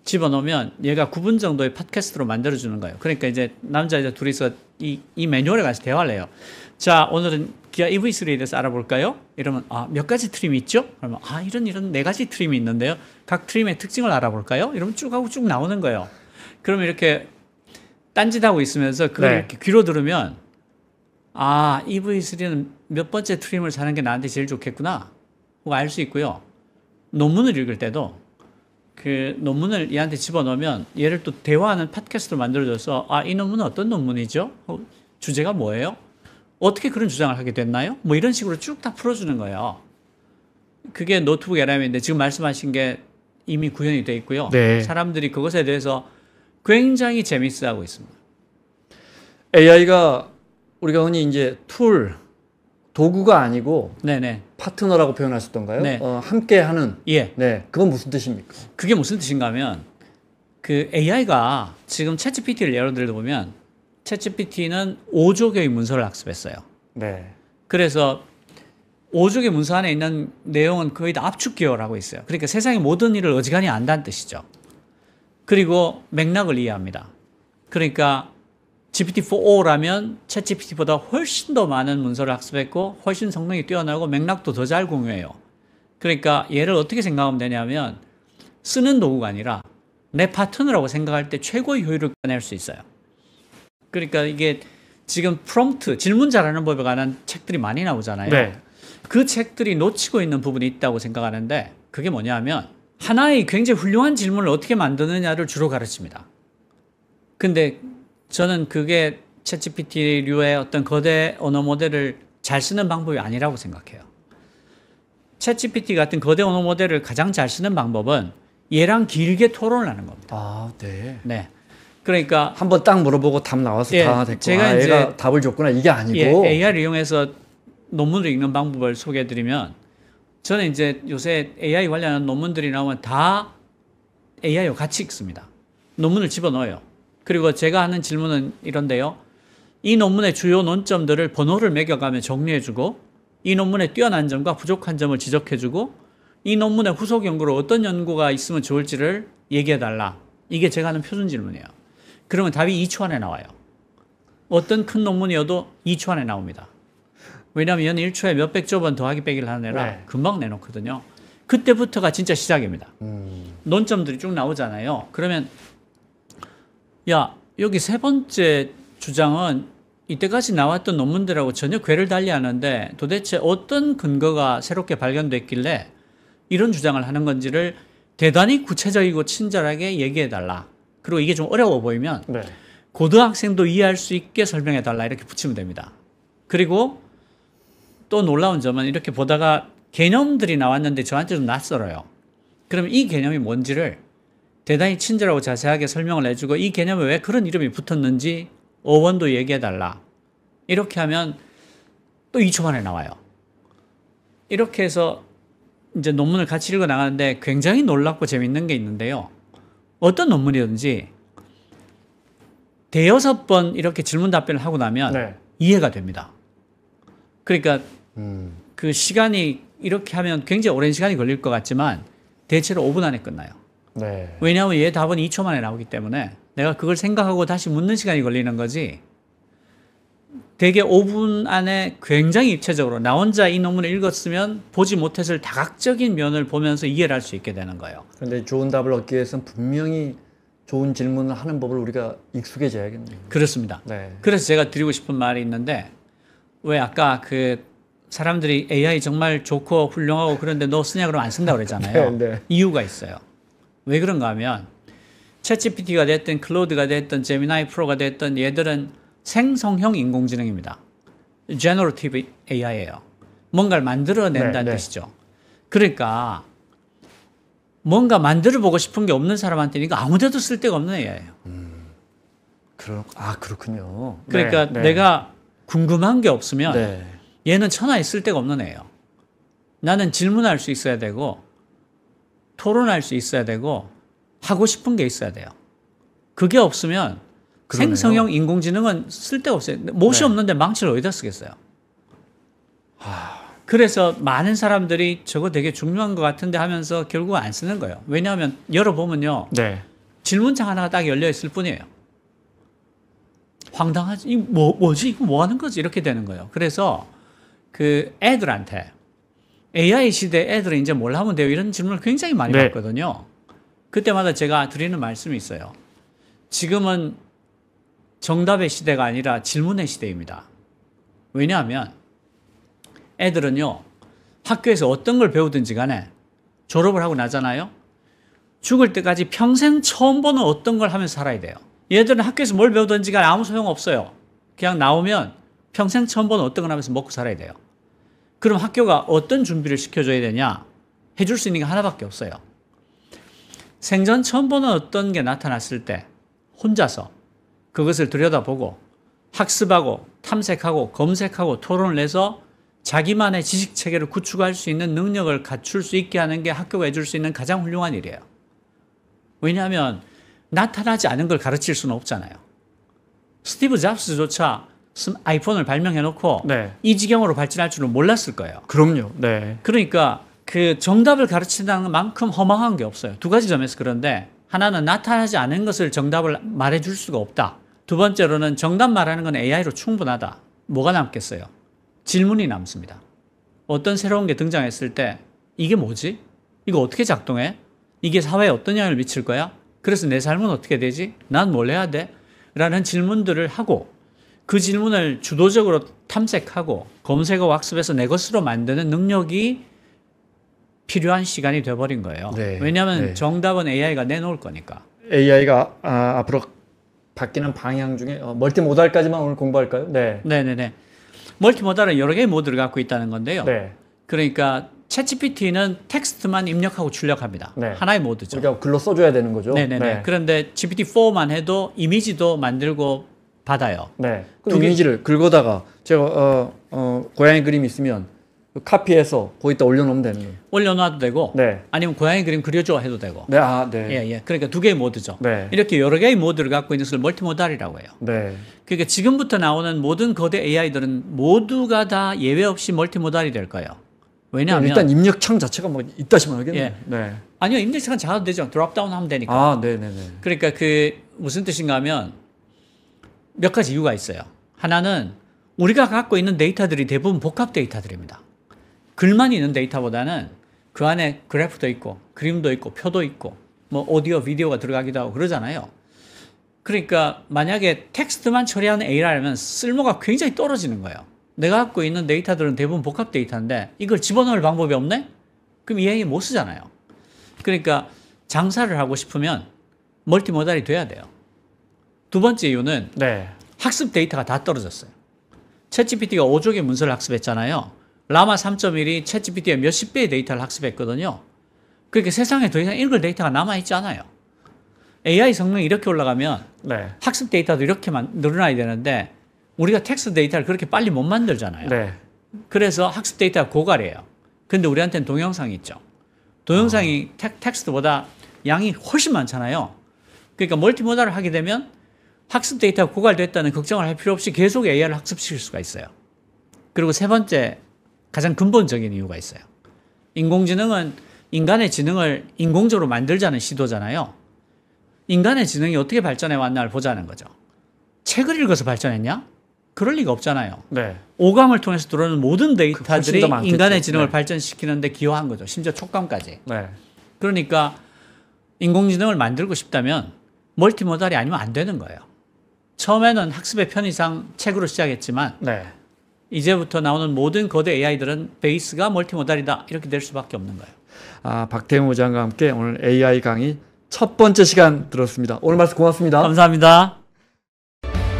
S1: 집어넣으면 얘가 9분 정도의 팟캐스트로 만들어주는 거예요. 그러니까 이제 남자 여자 둘이서 이 매뉴얼에 관해서 대화를 해요. 자, 오늘은 기아 EV3에 대해서 알아볼까요? 이러면 몇 가지 트림이 있죠? 그러면 이런 네 가지 트림이 있는데요. 각 트림의 특징을 알아볼까요? 이러면 쭉 하고 쭉 나오는 거예요. 그러면 이렇게 딴짓하고 있으면서 그걸
S2: 네.
S1: 이렇게 귀로 들으면 EV3는 몇 번째 트림을 사는 게 나한테 제일 좋겠구나. 그거 알 수 있고요. 논문을 읽을 때도 그 논문을 얘한테 집어넣으면 얘를 또 대화하는 팟캐스트로 만들어줘서 이 논문은 어떤 논문이죠? 주제가 뭐예요? 어떻게 그런 주장을 하게 됐나요? 뭐 이런 식으로 쭉 다 풀어주는 거예요. 그게 노트북 LM인데 지금 말씀하신 게 이미 구현이 돼 있고요.
S2: 네.
S1: 사람들이 그것에 대해서 굉장히 재밌어하고 있습니다.
S2: AI가 우리가 흔히 이제 도구가 아니고
S1: 네네.
S2: 파트너라고 표현하셨던가요?
S1: 네.
S2: 함께 하는.
S1: 예.
S2: 네. 그건 무슨 뜻입니까?
S1: 그게 무슨 뜻인가 하면 그 AI가 지금 챗GPT를 예로 들어보면 챗GPT는 5조 개의 문서를 학습했어요.
S2: 네.
S1: 그래서 5조 개 문서 안에 있는 내용은 거의 다 압축 기여라고 있어요. 그러니까 세상의 모든 일을 어지간히 안다는 뜻이죠. 그리고 맥락을 이해합니다. 그러니까 GPT-4o라면 챗GPT보다 훨씬 더 많은 문서를 학습했고 훨씬 성능이 뛰어나고 맥락도 더 잘 공유해요. 그러니까 얘를 어떻게 생각하면 되냐면 쓰는 도구가 아니라 내 파트너라고 생각할 때 최고의 효율을 꺼낼 수 있어요. 그러니까 이게 지금 프롬프트, 질문 잘하는 법에 관한 책들이 많이 나오잖아요.
S2: 네.
S1: 그 책들이 놓치고 있는 부분이 있다고 생각하는데 그게 뭐냐면 하나의 굉장히 훌륭한 질문을 어떻게 만드느냐를 주로 가르칩니다. 근데 저는 그게 챗GPT류의 어떤 거대 언어 모델을 잘 쓰는 방법이 아니라고 생각해요. 챗GPT 같은 거대 언어 모델을 가장 잘 쓰는 방법은 얘랑 길게 토론을 하는 겁니다.
S2: 네.
S1: 네. 그러니까
S2: 한번 딱 물어보고 답 나와서
S1: 예,
S2: 다 됐고
S1: 제가 이제
S2: 얘가 답을 줬구나 이게 아니고
S1: AI를 이용해서 논문을 읽는 방법을 소개해드리면 저는 이제 요새 AI 관련한 논문들이 나오면 다 AI와 같이 읽습니다. 논문을 집어넣어요. 그리고 제가 하는 질문은 이런데요. 이 논문의 주요 논점들을 번호를 매겨가며 정리해주고 이 논문의 뛰어난 점과 부족한 점을 지적해주고 이 논문의 후속 연구로 어떤 연구가 있으면 좋을지를 얘기해달라. 이게 제가 하는 표준 질문이에요. 그러면 답이 2초 안에 나와요. 어떤 큰 논문이어도 2초 안에 나옵니다. 왜냐하면 연 1초에 몇백조 번 더하기 빼기를 하느라
S2: 네.
S1: 금방 내놓거든요. 그때부터가 진짜 시작입니다. 논점들이 쭉 나오잖아요. 그러면 야, 여기 세 번째 주장은 이때까지 나왔던 논문들하고 전혀 궤를 달리하는데 도대체 어떤 근거가 새롭게 발견됐길래 이런 주장을 하는 건지를 대단히 구체적이고 친절하게 얘기해달라. 그리고 이게 좀 어려워 보이면
S2: 네.
S1: 고등학생도 이해할 수 있게 설명해달라 이렇게 붙이면 됩니다. 그리고 또 놀라운 점은 이렇게 보다가 개념들이 나왔는데 저한테 좀 낯설어요. 그럼 이 개념이 뭔지를 대단히 친절하고 자세하게 설명을 해주고 이 개념에 왜 그런 이름이 붙었는지 어원도 얘기해달라. 이렇게 하면 또 2초 만에 나와요. 이렇게 해서 이제 논문을 같이 읽어 나가는데 굉장히 놀랍고 재밌는 게 있는데요. 어떤 논문이든지 대여섯 번 이렇게 질문 답변을 하고 나면
S2: 네.
S1: 이해가 됩니다. 그러니까 그 시간이 이렇게 하면 굉장히 오랜 시간이 걸릴 것 같지만 대체로 5분 안에 끝나요.
S2: 네.
S1: 왜냐하면 얘 답은 2초 만에 나오기 때문에 내가 그걸 생각하고 다시 묻는 시간이 걸리는 거지. 대개 5분 안에 굉장히 입체적으로 나 혼자 이 논문을 읽었으면 보지 못했을 다각적인 면을 보면서 이해를 할 수 있게 되는 거예요.
S2: 그런데 좋은 답을 얻기 위해서는 분명히 좋은 질문을 하는 법을 우리가 익숙해져야겠네요.
S1: 그렇습니다.
S2: 네.
S1: 그래서 제가 드리고 싶은 말이 있는데 왜 아까 그 사람들이 AI 정말 좋고 훌륭하고 그런데 너 쓰냐 그러면 안 쓴다고 그랬잖아요.
S2: 네, 네.
S1: 이유가 있어요. 왜 그런가 하면 챗GPT가 됐든 클로드가 됐든 제미나이 프로가 됐든 얘들은 생성형 인공지능입니다. Generative AI예요. 뭔가를 만들어낸다는
S2: 네, 네.
S1: 뜻이죠. 그러니까 뭔가 만들어보고 싶은 게 없는 사람한테는 이거 아무데도 쓸 데가 없는 AI예요.
S2: 그렇군요.
S1: 그러니까
S2: 네, 네.
S1: 내가 궁금한 게 없으면
S2: 네.
S1: 얘는 천하에 쓸 데가 없는 애예요. 나는 질문할 수 있어야 되고 토론할 수 있어야 되고 하고 싶은 게 있어야 돼요. 그게 없으면
S2: 그러네요.
S1: 생성형 인공지능은 쓸 데가 없어요. 못이
S2: 네.
S1: 없는데 망치를 어디다 쓰겠어요. 그래서 많은 사람들이 저거 되게 중요한 것 같은데 하면서 결국 안 쓰는 거예요. 왜냐하면 열어보면요.
S2: 네.
S1: 질문창 하나가 딱 열려 있을 뿐이에요. 황당하지? 이거 뭐지? 이거 뭐 하는 거지? 이렇게 되는 거예요. 그래서 그 애들한테 AI 시대 애들은 이제 뭘 하면 돼요? 이런 질문을 굉장히 많이
S2: 네.
S1: 받거든요. 그때마다 제가 드리는 말씀이 있어요. 지금은 정답의 시대가 아니라 질문의 시대입니다. 왜냐하면 애들은요, 학교에서 어떤 걸 배우든지 간에 졸업을 하고 나잖아요. 죽을 때까지 평생 처음 보는 어떤 걸 하면서 살아야 돼요. 얘들은 학교에서 뭘 배우든지 간에 아무 소용 없어요. 그냥 나오면 평생 처음 보는 어떤 걸 하면서 먹고 살아야 돼요. 그럼 학교가 어떤 준비를 시켜줘야 되냐? 해줄 수 있는 게 하나밖에 없어요. 생전 처음 보는 어떤 게 나타났을 때 혼자서 그것을 들여다보고 학습하고 탐색하고 검색하고 토론을 해서 자기만의 지식 체계를 구축할 수 있는 능력을 갖출 수 있게 하는 게 학교가 해줄 수 있는 가장 훌륭한 일이에요. 왜냐하면 나타나지 않은 걸 가르칠 수는 없잖아요. 스티브 잡스조차 아이폰을 발명해놓고
S2: 네.
S1: 이 지경으로 발전할 줄은 몰랐을 거예요.
S2: 그럼요. 네.
S1: 그러니까 그 정답을 가르친다는 만큼 허망한 게 없어요. 두 가지 점에서 그런데 하나는 나타나지 않은 것을 정답을 말해줄 수가 없다. 두 번째로는 정답 말하는 건 AI로 충분하다. 뭐가 남겠어요? 질문이 남습니다. 어떤 새로운 게 등장했을 때 이게 뭐지? 이거 어떻게 작동해? 이게 사회에 어떤 영향을 미칠 거야? 그래서 내 삶은 어떻게 되지? 난 뭘 해야 돼? 라는 질문들을 하고 그 질문을 주도적으로 탐색하고 검색하고 학습해서 내 것으로 만드는 능력이 필요한 시간이 돼버린 거예요.
S2: 네.
S1: 왜냐하면
S2: 네.
S1: 정답은 AI가 내놓을 거니까.
S2: AI가 앞으로 바뀌는 방향 중에 멀티모달까지만 오늘 공부할까요? 네.
S1: 네네네. 멀티모달은 여러 개의 모드를 갖고 있다는 건데요.
S2: 네.
S1: 그러니까 챗GPT는 텍스트만 입력하고 출력합니다.
S2: 네.
S1: 하나의 모드죠.
S2: 우리가 글로 써줘야 되는 거죠.
S1: 네네네.
S2: 네.
S1: 그런데 GPT-4만 해도 이미지도 만들고 받아요.
S2: 네. 그
S1: 두 개-
S2: 이미지를 긁어다가 제가 고양이 그림 있으면 카피해서 거기다 올려놓으면 되는 거예요.
S1: 올려놔도 되고
S2: 네.
S1: 아니면 고양이 그림 그려줘 해도 되고.
S2: 네. 아, 네.
S1: 예, 예. 그러니까 두 개의 모드죠.
S2: 네.
S1: 이렇게 여러 개의 모드를 갖고 있는 것을 멀티모달이라고 해요.
S2: 네.
S1: 그러니까 지금부터 나오는 모든 거대 AI들은 모두가 다 예외 없이 멀티모달이 될 거예요. 왜냐하면
S2: 일단 입력창 자체가 뭐 있다시만 하겠네요.
S1: 예.
S2: 네.
S1: 아니요, 입력창은 작아도 되죠. 드롭다운 하면 되니까.
S2: 아, 네, 네, 네.
S1: 그러니까 그 무슨 뜻인가 하면 몇 가지 이유가 있어요. 하나는 우리가 갖고 있는 데이터들이 대부분 복합 데이터들입니다. 글만 있는 데이터보다는 그 안에 그래프도 있고 그림도 있고 표도 있고 뭐 오디오, 비디오가 들어가기도 하고 그러잖아요. 그러니까 만약에 텍스트만 처리하는 AI라면 쓸모가 굉장히 떨어지는 거예요. 내가 갖고 있는 데이터들은 대부분 복합 데이터인데 이걸 집어넣을 방법이 없네? 그럼 이 AI 못 쓰잖아요. 그러니까 장사를 하고 싶으면 멀티모달이 돼야 돼요. 두 번째 이유는
S2: 네.
S1: 학습 데이터가 다 떨어졌어요. 챗GPT가 5조 개 문서를 학습했잖아요. 라마 3.1이 챗GPT의 몇십 배의 데이터를 학습했거든요. 그러니까 세상에 더 이상 읽을 데이터가 남아있지 않아요. AI 성능이 이렇게 올라가면
S2: 네.
S1: 학습 데이터도 이렇게 늘어나야 되는데 우리가 텍스트 데이터를 그렇게 빨리 못 만들잖아요.
S2: 네.
S1: 그래서 학습 데이터가 고갈이에요. 근데 우리한테는 동영상이 있죠. 동영상이 텍스트보다 양이 훨씬 많잖아요. 그러니까 멀티모달을 하게 되면 학습 데이터가 고갈됐다는 걱정을 할 필요 없이 계속 AI를 학습시킬 수가 있어요. 그리고 세 번째 가장 근본적인 이유가 있어요. 인공지능은 인간의 지능을 인공적으로 만들자는 시도잖아요. 인간의 지능이 어떻게 발전해 왔나를 보자는 거죠. 책을 읽어서 발전했냐? 그럴 리가 없잖아요.
S2: 네.
S1: 오감을 통해서 들어오는 모든
S2: 훨씬
S1: 데이터들이
S2: 더 많겠죠.
S1: 인간의 지능을
S2: 네.
S1: 발전시키는데 기여한 거죠. 심지어 촉감까지.
S2: 네.
S1: 그러니까 인공지능을 만들고 싶다면 멀티모달이 아니면 안 되는 거예요. 처음에는 학습의 편의상 책으로 시작했지만
S2: 네.
S1: 이제부터 나오는 모든 거대 AI들은 베이스가 멀티모달이다. 이렇게 될 수밖에 없는 거예요.
S2: 박태웅 의장과 함께 오늘 AI 강의 첫 번째 시간 들었습니다. 오늘 말씀 고맙습니다.
S1: 감사합니다.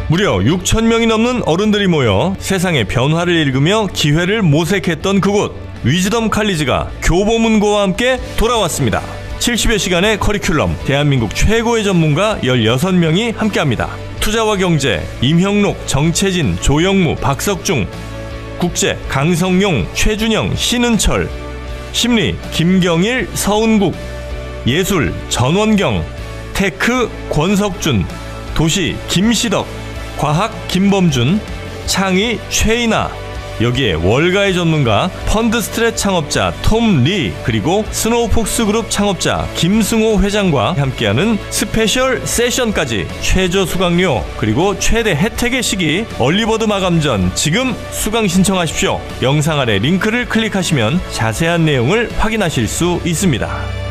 S4: 무려 6,000명이 넘는 어른들이 모여 세상의 변화를 읽으며 기회를 모색했던 그곳 위즈덤 칼리지가 교보문고와 함께 돌아왔습니다. 70여 시간의 커리큘럼, 대한민국 최고의 전문가 16명이 함께합니다. 투자와 경제, 임형록, 정채진, 조영무, 박석중, 국제, 강성용, 최준영, 신은철, 심리, 김경일, 서은국, 예술, 전원경, 테크, 권석준, 도시, 김시덕, 과학, 김범준, 창의, 최이나, 여기에 월가의 전문가, 펀드스트랩 창업자 톰 리, 그리고 스노우폭스 그룹 창업자 김승호 회장과 함께하는 스페셜 세션까지 최저 수강료 그리고 최대 혜택의 시기 얼리버드 마감 전 지금 수강 신청하십시오. 영상 아래 링크를 클릭하시면 자세한 내용을 확인하실 수 있습니다.